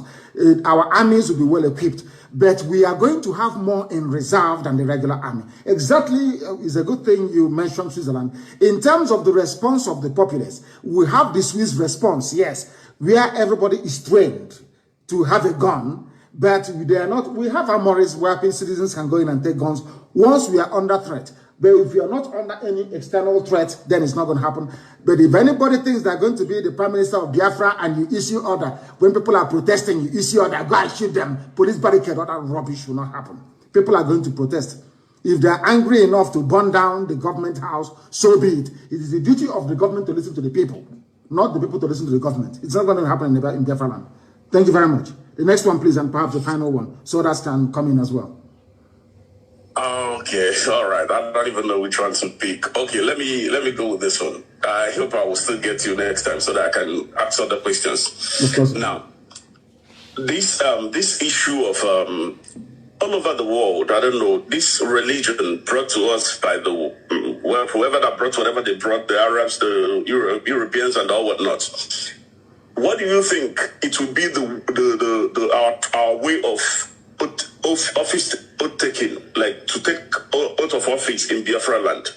Our armies will be well equipped. But we are going to have more in reserve than the regular army. Exactly, is a good thing you mentioned Switzerland. In terms of the response of the populace, we have the Swiss response, yes, where everybody is trained to have a gun. But they are not, we have armories where citizens can go in and take guns once we are under threat. But if you are not under any external threat, then it's not going to happen. But if anybody thinks they're going to be the prime minister of Biafra and you issue order, when people are protesting, you issue order, go and shoot them, police barricade, all that rubbish will not happen. People are going to protest. If they're angry enough to burn down the government house, so be it. It is the duty of the government to listen to the people, not the people to listen to the government. It's not going to happen in Biafra land. Thank you very much. The next one, please, and perhaps the final one, so that can come in as well. Okay, all right. I don't even know which one to pick. Okay, let me go with this one. I hope I will still get you next time so that I can answer the questions. Of course. Now, this issue of all over the world, I don't know, this religion brought to us by the whoever that brought whatever they brought, the Arabs, the Europeans, and all whatnot. What do you think it would be our way of office taking, like to take out of office in Biafra land?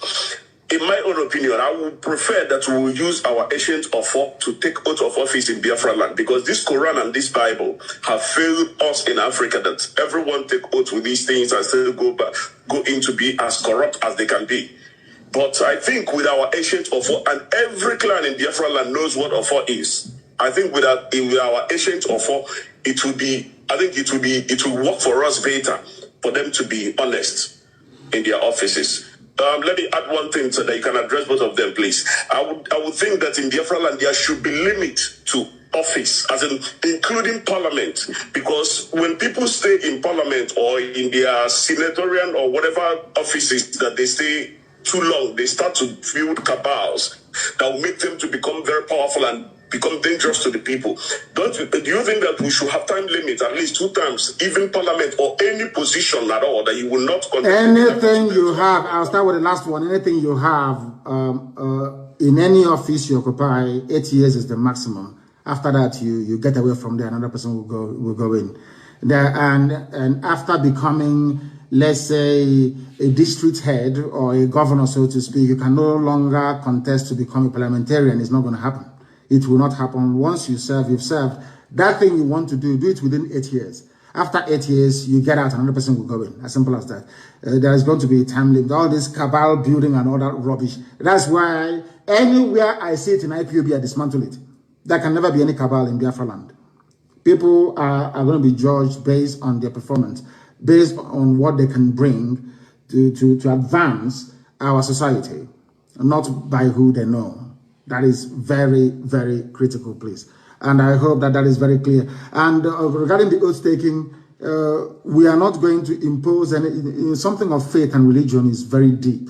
in my own opinion, I would prefer that we will use our ancient offer to take oath of office in Biafra land, because this Quran and this Bible have failed us in Africa, that everyone take oath with these things and still go into be as corrupt as they can be. But I think with our ancient offer, and every clan in Biafra land knows what offer is. I think with our ancient offer, it will work for us better for them to be honest in their offices. Let me add one thing so that you can address both of them, please. I would think that in Biafra land there should be limit to office, as in including parliament, because when people stay in parliament or in their senatorial or whatever offices that they stay too long, they start to build cabals that will make them to become very powerful and become dangerous to the people. Do you think that we should have time limit at least 2 times, even parliament or any position at all, that you will not contest? Anything you have, I'll start with the last one. Anything you have in any office you occupy, 8 years is the maximum. After that, you get away from there. Another person will go in there, and after becoming, let's say, a district head or a governor, so to speak, you can no longer contest to become a parliamentarian. It's not going to happen. It will not happen. Once you serve, you've served. That thing you want to do it within 8 years. After 8 years, you get out, another person will go in. As simple as that. There is going to be a time limit. All this cabal building and all that rubbish. That's why anywhere I see it in IPOB, I dismantle it. There can never be any cabal in Biafra land. People are going to be judged based on their performance, based on what they can bring to advance our society, not by who they know. That is very, very critical, please. And I hope that is very clear. And regarding the oath taking, we are not going to impose any. Something of faith and religion is very deep.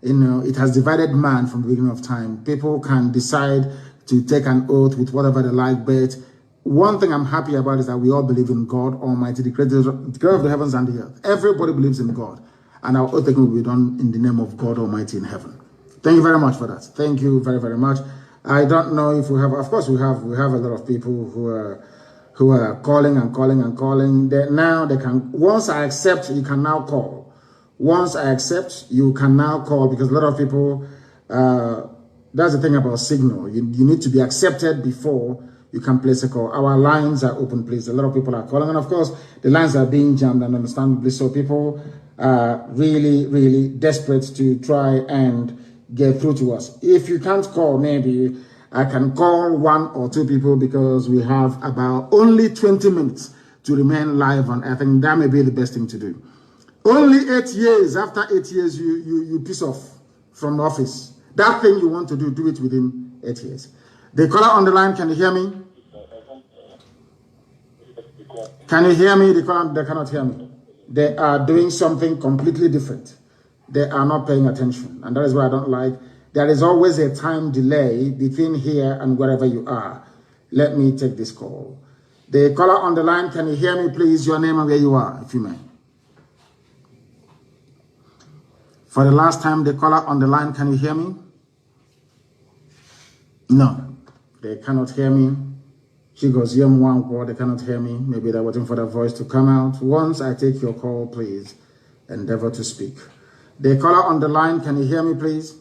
It has divided man from the beginning of time. People can decide to take an oath with whatever they like, but one thing I'm happy about is that we all believe in God Almighty, the creator of the heavens and the earth. Everybody believes in God, and our oath taking will be done in the name of God Almighty in heaven. Thank you very much for that. Thank you very, very much. I don't know if we have, of course we have a lot of people who are calling and calling and calling. Now they can, once I accept, you can now call. Once I accept, you can now call, because a lot of people, that's the thing about Signal. You need to be accepted before you can place a call. Our lines are open, please. A lot of people are calling, and of course, the lines are being jammed, and understandably so. People are really, really desperate to try and get through to us. If you can't call, maybe I can call 1 or 2 people, because we have about only 20 minutes to remain live on. I think that may be the best thing to do. Only 8 years. After 8 years, you piss off from the office. That thing you want to do it within 8 years. The caller on the line, can you hear me? Can you hear me? The caller, they cannot hear me. They are doing something completely different. They are not paying attention, and that is what I don't like. There is always a time delay between here and wherever you are. Let me take this call. The caller on the line, can you hear me, please? Your name and where you are, if you may. For the last time, the caller on the line, can you hear me? No, they cannot hear me. She goes, they cannot hear me. Maybe they're waiting for the voice to come out. Once I take your call, please endeavor to speak. The caller on the line, can you hear me, please?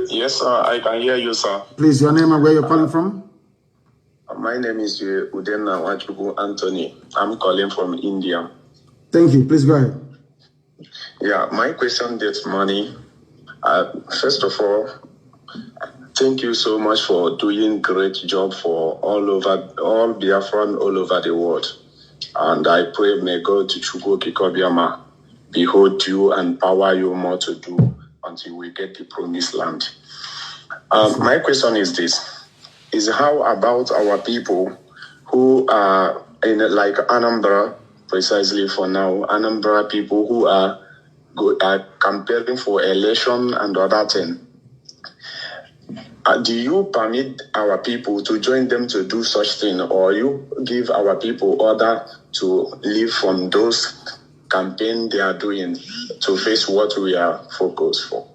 Yes, sir, I can hear you, sir. Please, your name and where you're calling from? My name is Udenna Wachubu Anthony. I'm calling from India. Thank you. Please go ahead. Yeah, my question this morning. First of all, thank you so much for doing great job for all Biafran all over the world. And I pray may God to Chugo Kikobiama behold you and power you more to do until we get the promised land. My question is this, is how about our people who are in like Anambra, precisely for now, Anambra people who are campaigning for election and other thing. Do you permit our people to join them to do such thing, or you give our people order to leave from those campaign they are doing to face what we are focused for?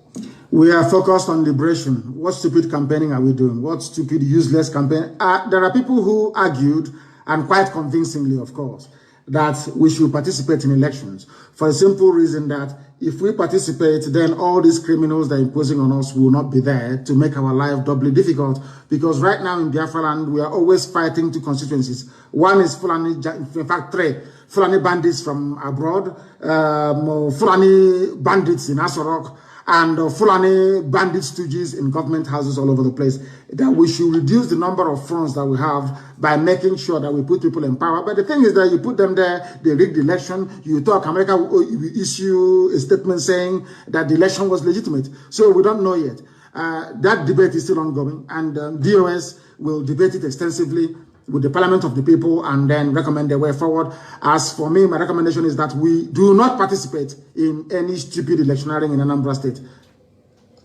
We are focused on liberation. What stupid campaigning are we doing? What stupid, useless campaign? There are people who argued, and quite convincingly, of course, that we should participate in elections for a simple reason that if we participate, then all these criminals that are imposing on us will not be there to make our life doubly difficult. Because right now in Biafra land, we are always fighting two constituencies. One is Fulani, in fact, three Fulani bandits from abroad, Fulani bandits in Asorok, and Fulani bandit stooges in government houses all over the place. That we should reduce the number of fronts that we have by making sure that we put people in power. But the thing is that you put them there, they rig the election, you talk, America will issue a statement saying that the election was legitimate. So we don't know yet. That debate is still ongoing, and DOS will debate it extensively with the Parliament of the People and then recommend the way forward. As for me, my recommendation is that we do not participate in any stupid electioneering in Anambra State.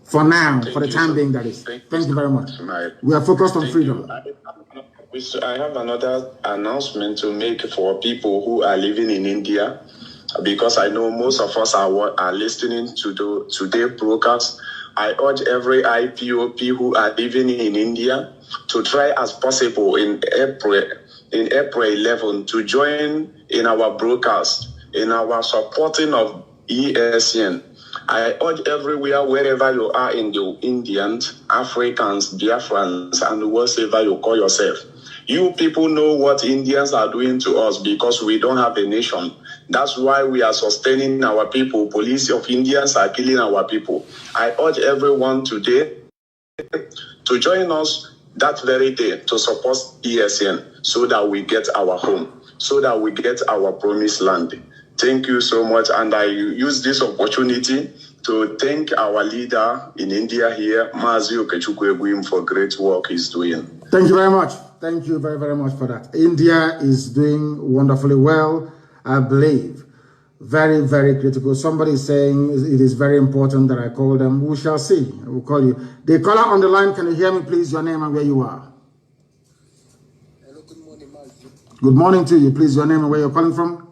For now, for the time being, that is. Thank you very much. We are focused on freedom. I have another announcement to make for people who are living in India, because I know most of us are listening to today's broadcast. I urge every IPOP who are living in India to try as possible in April 11 to join in our broadcast, in our supporting of ESN. I urge everywhere, wherever you are in the Indians, Africans, Biafrans, and whatever you call yourself. You people know what Indians are doing to us because we don't have a nation. That's why we are sustaining our people. Police of Indians are killing our people. I urge everyone today to join us that very day to support ESN so that we get our home, so that we get our promised land. Thank you so much. And I use this opportunity to thank our leader in India here, Mazi Okechukwu, for great work he's doing. Thank you very much. Thank you very, very much for that. India is doing wonderfully well, I believe. Very, very critical. Somebody is saying it is very important that I call them. We shall see. I will call you. The caller on the line, can you hear me, please? Your name and where you are. Hello, good morning, Mazi. Good morning to you. Please, your name and where you're calling from.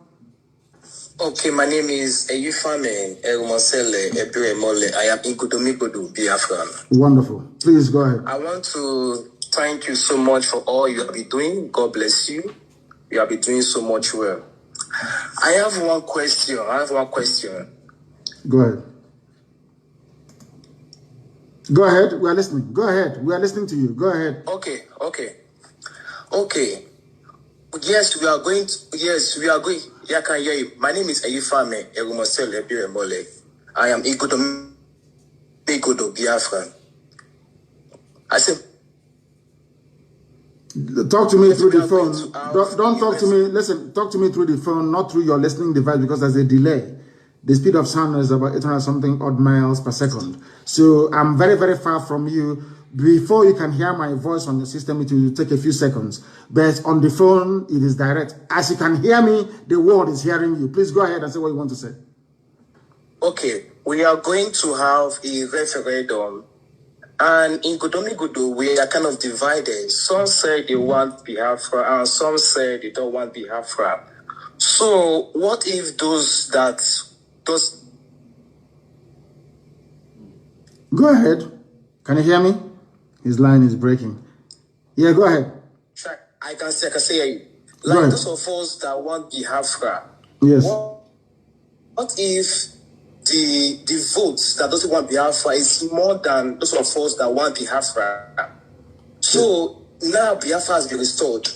Okay, my name is Eyufame Erumosele Ebiremole. I am in Gudomigodo, Biafra. Wonderful. Please go ahead. I want to thank you so much for all you have been doing. God bless you. You have been doing so much well. I have one question. Go ahead. Go ahead. We are listening. Go ahead. We are listening to you. Go ahead. Okay. Yes, we are going. Yeah, I can hear you. My name is Eyufame Erumosele Ebiremole. I am in Gudomigodo, Biafra. I said, talk to me through the phone. Don't talk to me. Listen, talk to me through the phone, not through your listening device, because there's a delay. The speed of sound is about 800 something odd miles per second. So I'm very, very far from you. Before you can hear my voice on the system, it will take a few seconds. But on the phone, it is direct. As you can hear me, the world is hearing you. Please go ahead and say what you want to say. Okay, we are going to have a referendum. And in Gudomigodo, we are kind of divided. Some say they want Biafra, and some say they don't want Biafra. So, what if those... Go ahead. Can you hear me? His line is breaking. Yeah, go ahead. I can say like those of us that want Biafra. Yes. What if the votes that doesn't want Biafra is more than those of us that want Biafra? So now Biafra has been restored.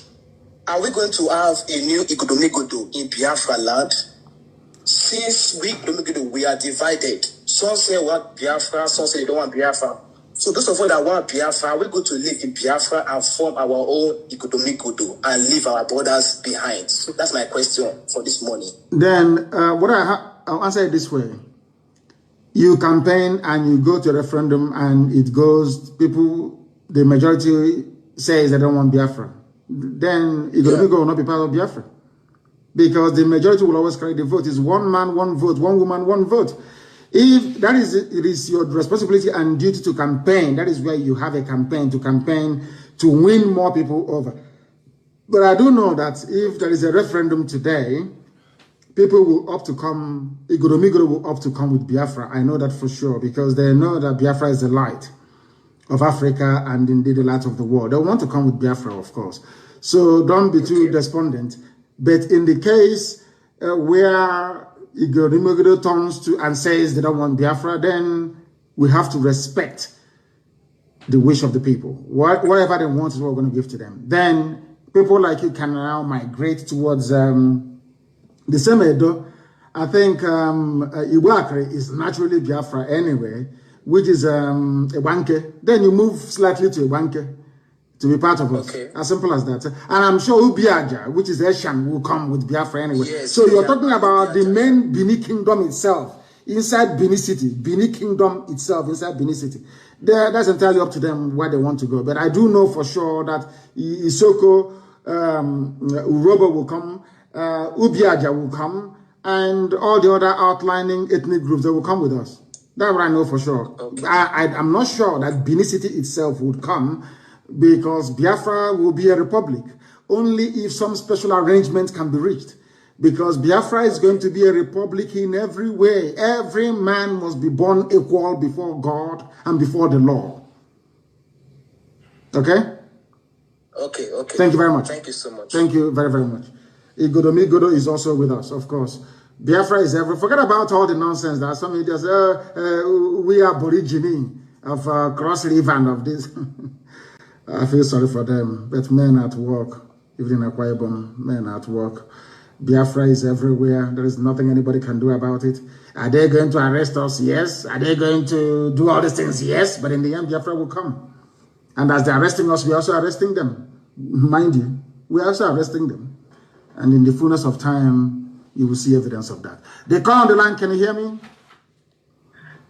Are we going to have a new Gudomigodo in Biafra land? Since we are divided. Some say we want Biafra, some say they don't want Biafra. So those of us that want Biafra, we're going to live in Biafra and form our own Gudomigodo and leave our borders behind. So that's my question for this morning. Then I'll answer it this way. You campaign and you go to a referendum and it goes, the majority says they don't want Biafra. Then Gudomigodo will not be part of Biafra. Because the majority will always carry the vote. It's one man, one vote, one woman, one vote. If that is it, it is your responsibility and duty to campaign. That is where you have a campaign to win more people over. But I do know that if there is a referendum today, people will opt to come, Gudomigodo will opt to come with Biafra. I know that for sure, because they know that Biafra is the light of Africa and indeed the light of the world. They want to come with Biafra, of course. So don't be too despondent. But in the case where Igbo turns to and says they don't want Biafra, then we have to respect the wish of the people. Whatever they want is what we're going to give to them. Then people like you can now migrate towards the same Edo. I think Iwakre is naturally Biafra anyway, which is Ewanke. Then you move slightly to Ewanke to be part of us. Okay. As simple as that. And I'm sure Ubiaja, which is Eshan, will come with Biafra anyway. Yes, so you're talking about the main Bini kingdom itself, inside Bini City. Bini kingdom itself, inside Bini City. That's entirely up to them where they want to go. But I do know for sure that Isoko, Urobo will come, Ubiaja will come, and all the other outlining ethnic groups, they will come with us. That's what I know for sure. Okay. I'm not sure that Bini City itself would come, because Biafra will be a republic only if some special arrangement can be reached. Because Biafra is going to be a republic in every way. Every man must be born equal before God and before the law. Okay? Okay. Thank you very much. Thank you so much. Thank you very, very much. Igodomigodo is also with us, of course. Biafra is everywhere. Forget about all the nonsense that some media say, we are Aborigine of Cross River and of this. I feel sorry for them, but men at work, even in Akwa Ibom, men at work. Biafra is everywhere. There is nothing anybody can do about it. Are they going to arrest us? Yes. Are they going to do all these things? Yes. But in the end, Biafra will come. And as they're arresting us, we're also arresting them. Mind you, we're also arresting them. And in the fullness of time, you will see evidence of that. They call on the line. Can you hear me?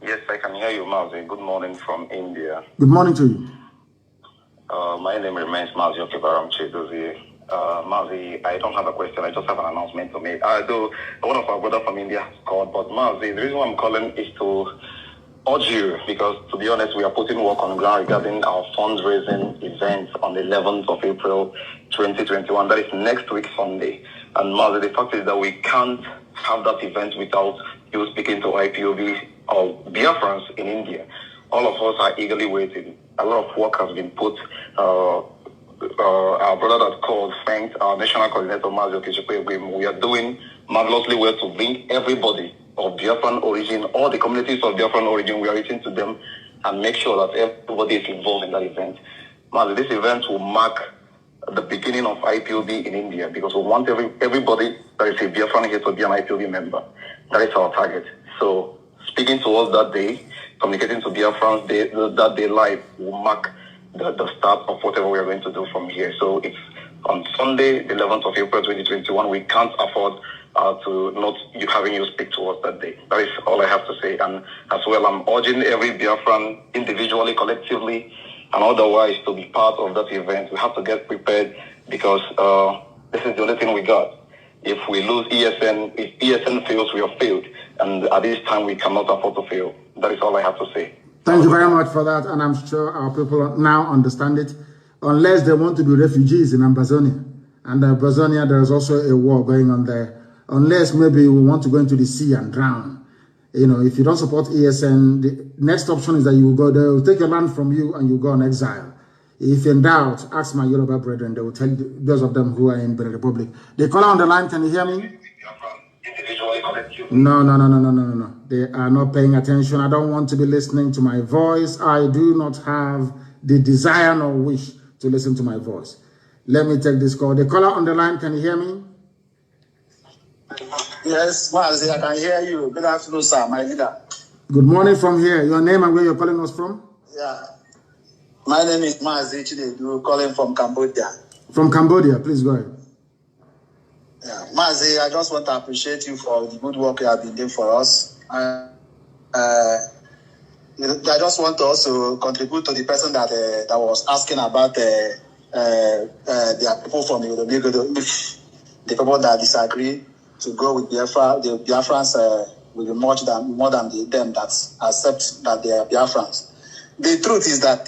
Yes, I can hear you, Mazi. Good morning from India. Good morning to you. My name remains Mazi Okibaram Chedozi. Mazi, I don't have a question. I just have an announcement to make. Though one of our brothers from India has called, but Mazi, the reason why I'm calling is to urge you, because to be honest, we are putting work on the ground regarding our fundraising event on the 11th of April 2021. That is next week, Sunday. And Mazi, the fact is that we can't have that event without you speaking to IPOB or Biafrans in India. All of us are eagerly waiting. A lot of work has been put. Our brother that called thanked our national coordinator, Mazi Okechukwu. We are doing marvelously well to bring everybody of Biafran origin, all the communities of Biafran origin, we are reaching to them and make sure that everybody is involved in that event. Mazi, this event will mark the beginning of IPOB in India, because we want everybody that is a Biafran here to be an IPOB member. That is our target. So speaking to us that day, communicating to Biafrans that day live will mark the start of whatever we are going to do from here. So it's on Sunday, the 11th of April 2021. We can't afford to not having you speak to us that day. That is all I have to say. And as well, I'm urging every Biafran individually, collectively, and otherwise to be part of that event. We have to get prepared, because this is the only thing we got. If we lose ESN, if ESN fails, we have failed. And at this time, we cannot afford to fail. That is all I have to say. Thank you very much for that. And I'm sure our people now understand it. Unless they want to be refugees in Ambazonia. And Ambazonia, there is also a war going on there. Unless maybe we want to go into the sea and drown. You know, if you don't support ESN, the next option is that you will go there, will take your land from you, and you go on exile. If in doubt, ask my Yoruba brethren. They will tell you, those of them who are in Benin Republic. They call on the line. Can you hear me? No. They are not paying attention. I don't want to be listening to my voice. I do not have the desire nor wish to listen to my voice. Let me take this call. The caller on the line, can you hear me? Yes, Mazi, I can hear you. Good afternoon, sir, my leader. Good morning from here. Your name and where you're calling us from? Yeah. My name is Mazi Chinedu, calling from Cambodia. From Cambodia, please go ahead. Yeah, Mazi, I just want to appreciate you for the good work you have been doing for us. I just want to also contribute to the person that was asking about the people from the people that disagree to go with Biafra. The Biafrans will be more than them that accept that they are Biafrans. The truth is that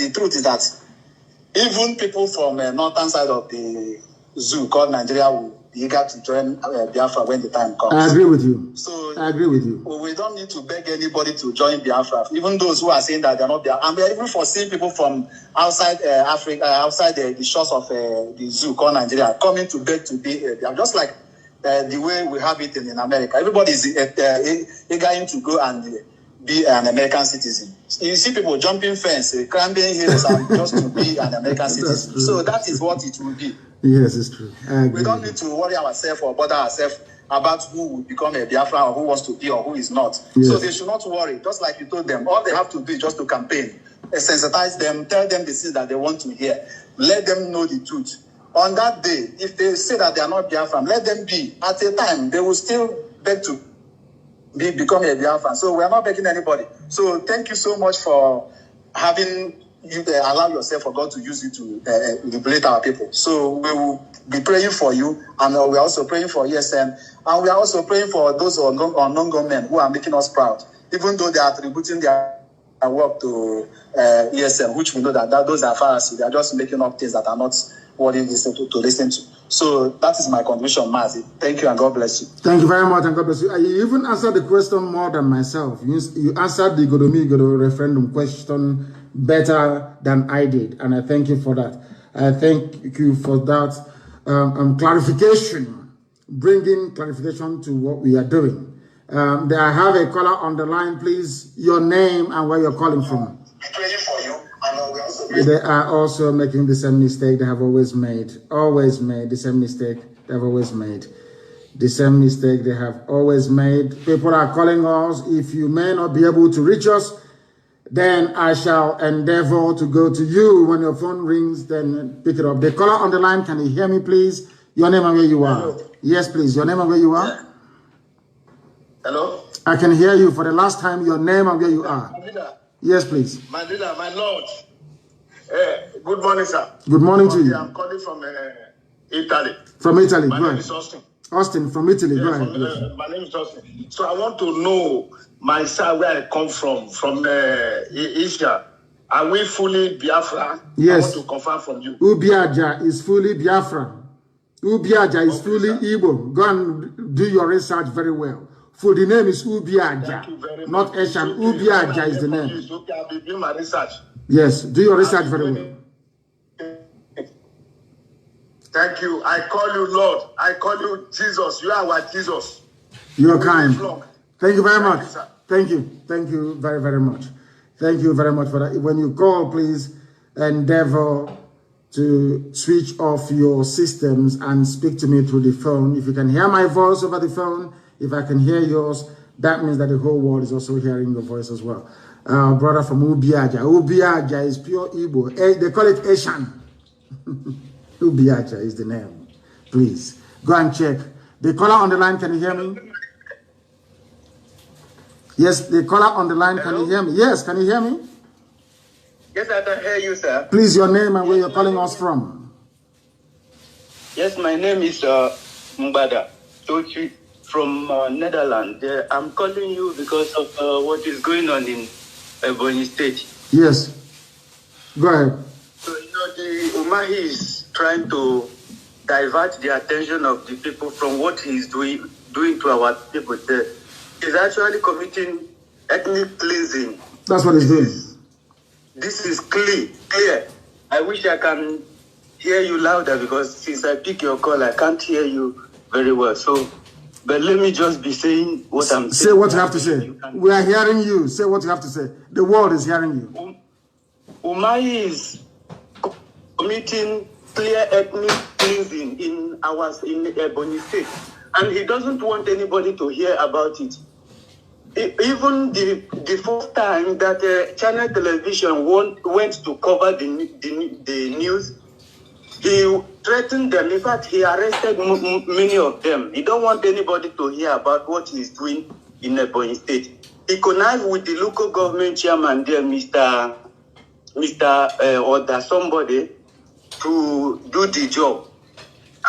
even people from northern side of the zoo called Nigeria will be eager to join Biafra when the time comes. I agree with you. So I agree with you. We don't need to beg anybody to join Biafra. Even those who are saying that they're not Biafra. And we're even foreseeing people from outside Africa, outside the shores of the zoo called Nigeria, coming to beg to be Biafra. Just like the way we have it in America. Everybody is eager to go and be an American citizen. You see people jumping fence, climbing hills, and just to be an American citizen. So that is what it will be. Yes, it's true. We don't need to worry ourselves or bother ourselves about who will become a Biafra or who wants to be or who is not. Yes. So they should not worry. Just like you told them, all they have to do is just to campaign, sensitize them, tell them the things that they want to hear, let them know the truth. On that day, if they say that they are not Biafra, let them be. At a time, they will still beg to become a Biafra. So we are not begging anybody. So thank you so much for having you allow yourself for God to use you to liberate our people. So we will be praying for you, and we are also praying for ESN, and we are also praying for those unknown government who are making us proud, even though they are attributing their work to ESN, which we know that those are Pharisees. They are just making up things that are not worthy to listen to. So that is my contribution, Mazi. Thank you and God bless you. Thank you very much and God bless you. You even answered the question more than myself. You answered the Godomi referendum question better than I did, and I thank you for that. I thank you for that clarification, bringing clarification to what we are doing. I have a caller on the line, please. Your name and where you're calling from. They are also making the same mistake they have always made. The same mistake they have always made. The same mistake they have always made. People are calling us. If you may not be able to reach us, then I shall endeavor to go to you. When your phone rings, then pick it up. The caller on the line, can you hear me, please? Your name and where you are. Hello. Yes, please. Your name and where you are. Yeah. Hello? I can hear you for the last time. Your name and where you are. Yes, please. My leader, my lord. Good morning, sir. Good morning to you. I'm calling from Italy. From Italy, My go name ahead. is Austin. Austin, from Italy, Yeah, go ahead. my name is Austin. So I want to know my side where I come from Asia. Are we fully Biafra? Yes. I want to confirm from you. Ubiaja is fully Biafra. Ubiaja is fully sir. Igbo. Go and do your research very well. For the name is Ubiaja, not Eshan. Ubiaja is the name. Okay, I'll be doing my research. Yes, do your research very well. Thank you. I call you Lord. I call you Jesus. You are our Jesus. You're kind. Thank you very much. Sir. Thank you. Thank you very, very much. Thank you very much for that. When you call, please endeavor to switch off your systems and speak to me through the phone. If you can hear my voice over the phone, if I can hear yours, that means that the whole world is also hearing your voice as well. Brother from Ubiaja. Ubiaja is pure Igbo. They call it Eshan. Ubiaja is the name. Please go and check. The caller on the line, can you hear me? Yes, the caller on the line, can you hear me? Yes, can you hear me? Yes, I can hear you, sir. Please, your name and where you're calling us from. Yes, my name is Mbada Tochi from Netherlands. I'm calling you because of what is going on in Ebonyi State. Yes. Go ahead. So, the Umahi is trying to divert the attention of the people from what he's doing to our people there. He's actually committing ethnic cleansing. That's what he's doing. This is clear. I wish I can hear you louder because since I pick your call, I can't hear you very well. So, but let me just be saying what I'm saying. Say what you have to say. We are hearing you. Say what you have to say. The world is hearing you. Umahi is committing clear ethnic cleansing in Ebonyi State, and he doesn't want anybody to hear about it. Even the first time that Channel Television went to cover the news, he threatened them. In fact, he arrested many of them. He don't want anybody to hear about what he's doing in Ebonyi State. He connived with the local government chairman there, Mr. Or somebody, to do the job,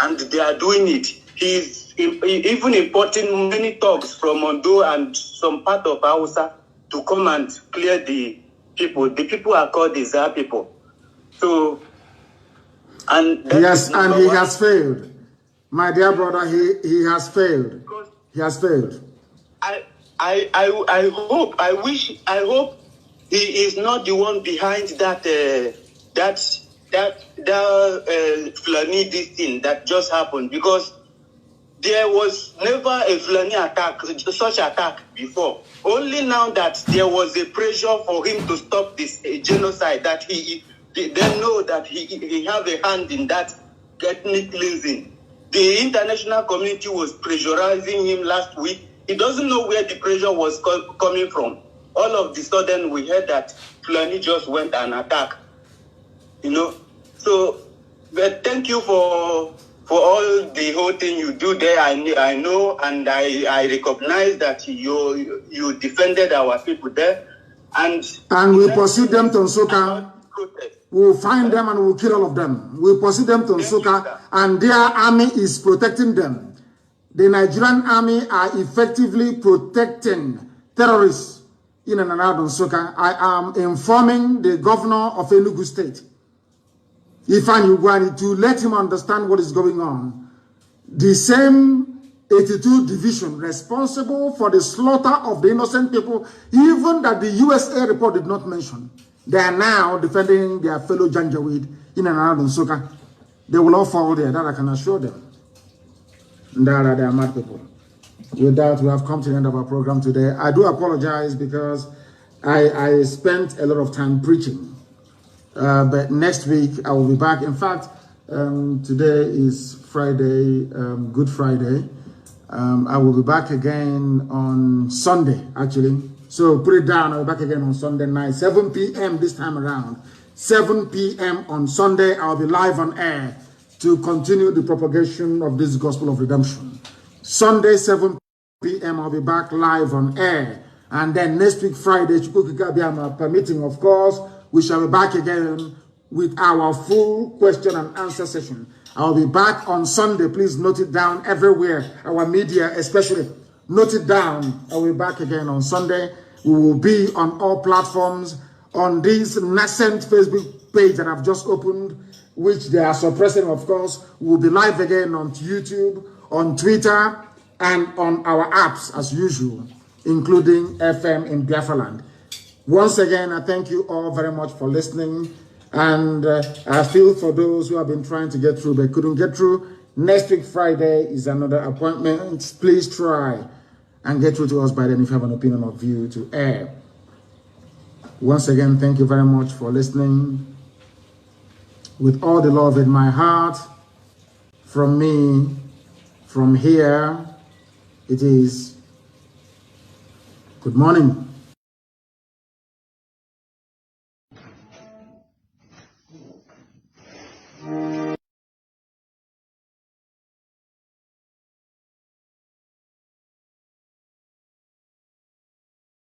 and they are doing it. He's even importing many thugs from Ondo and some part of Hausa to come and clear the people. The people are called the Zar people. So, and yes, and he has failed. My dear brother, he has failed. He has failed. I hope he is not the one behind that Fulani this thing that just happened, because there was never a Fulani attack, such attack before. Only now that there was a pressure for him to stop this genocide, that they know that he have a hand in that ethnic cleansing. The international community was pressurizing him last week. He doesn't know where the pressure was coming from. All of the sudden, we heard that Fulani just went and attacked. You know, so but thank you for all the whole thing you do there. I know, and I recognize that you defended our people there, and we pursue them to Nsukka. We'll find them and we'll kill all of them. We'll pursue them to Nsukka, and their army is protecting them. The Nigerian army are effectively protecting terrorists in and around Nsukka. I am informing the governor of Enugu State, Ifeanyi Ugwuanyi, to let him understand what is going on. The same 82 division responsible for the slaughter of the innocent people, even that the USA report did not mention, they are now defending their fellow Janjaweed in and around Nsukka. They will all fall there, that I can assure them. They are mad people. With that, we have come to the end of our program today. I do apologize because I spent a lot of time preaching. But next week, I will be back. In fact, today is Friday, Good Friday. I will be back again on Sunday, actually. So put it down, I'll be back again on Sunday night, 7 p.m. this time around. 7 p.m. on Sunday, I'll be live on air to continue the propagation of this gospel of redemption. Sunday, 7 p.m., I'll be back live on air. And then next week, Friday, permitting, of course, we shall be back again with our full question and answer session. I'll be back on Sunday. Please note it down everywhere. Our media, especially, note it down. I'll be back again on Sunday. We will be on all platforms. On this nascent Facebook page that I've just opened, which they are suppressing, of course, we'll be live again on YouTube, on Twitter, and on our apps as usual, including FM in Biafra land. Once again, I thank you all very much for listening. And I feel for those who have been trying to get through but couldn't get through. Next week, Friday, is another appointment. Please try and get through to us by then if you have an opinion or view to air. Once again, thank you very much for listening. With all the love in my heart, from me, from here, it is good morning.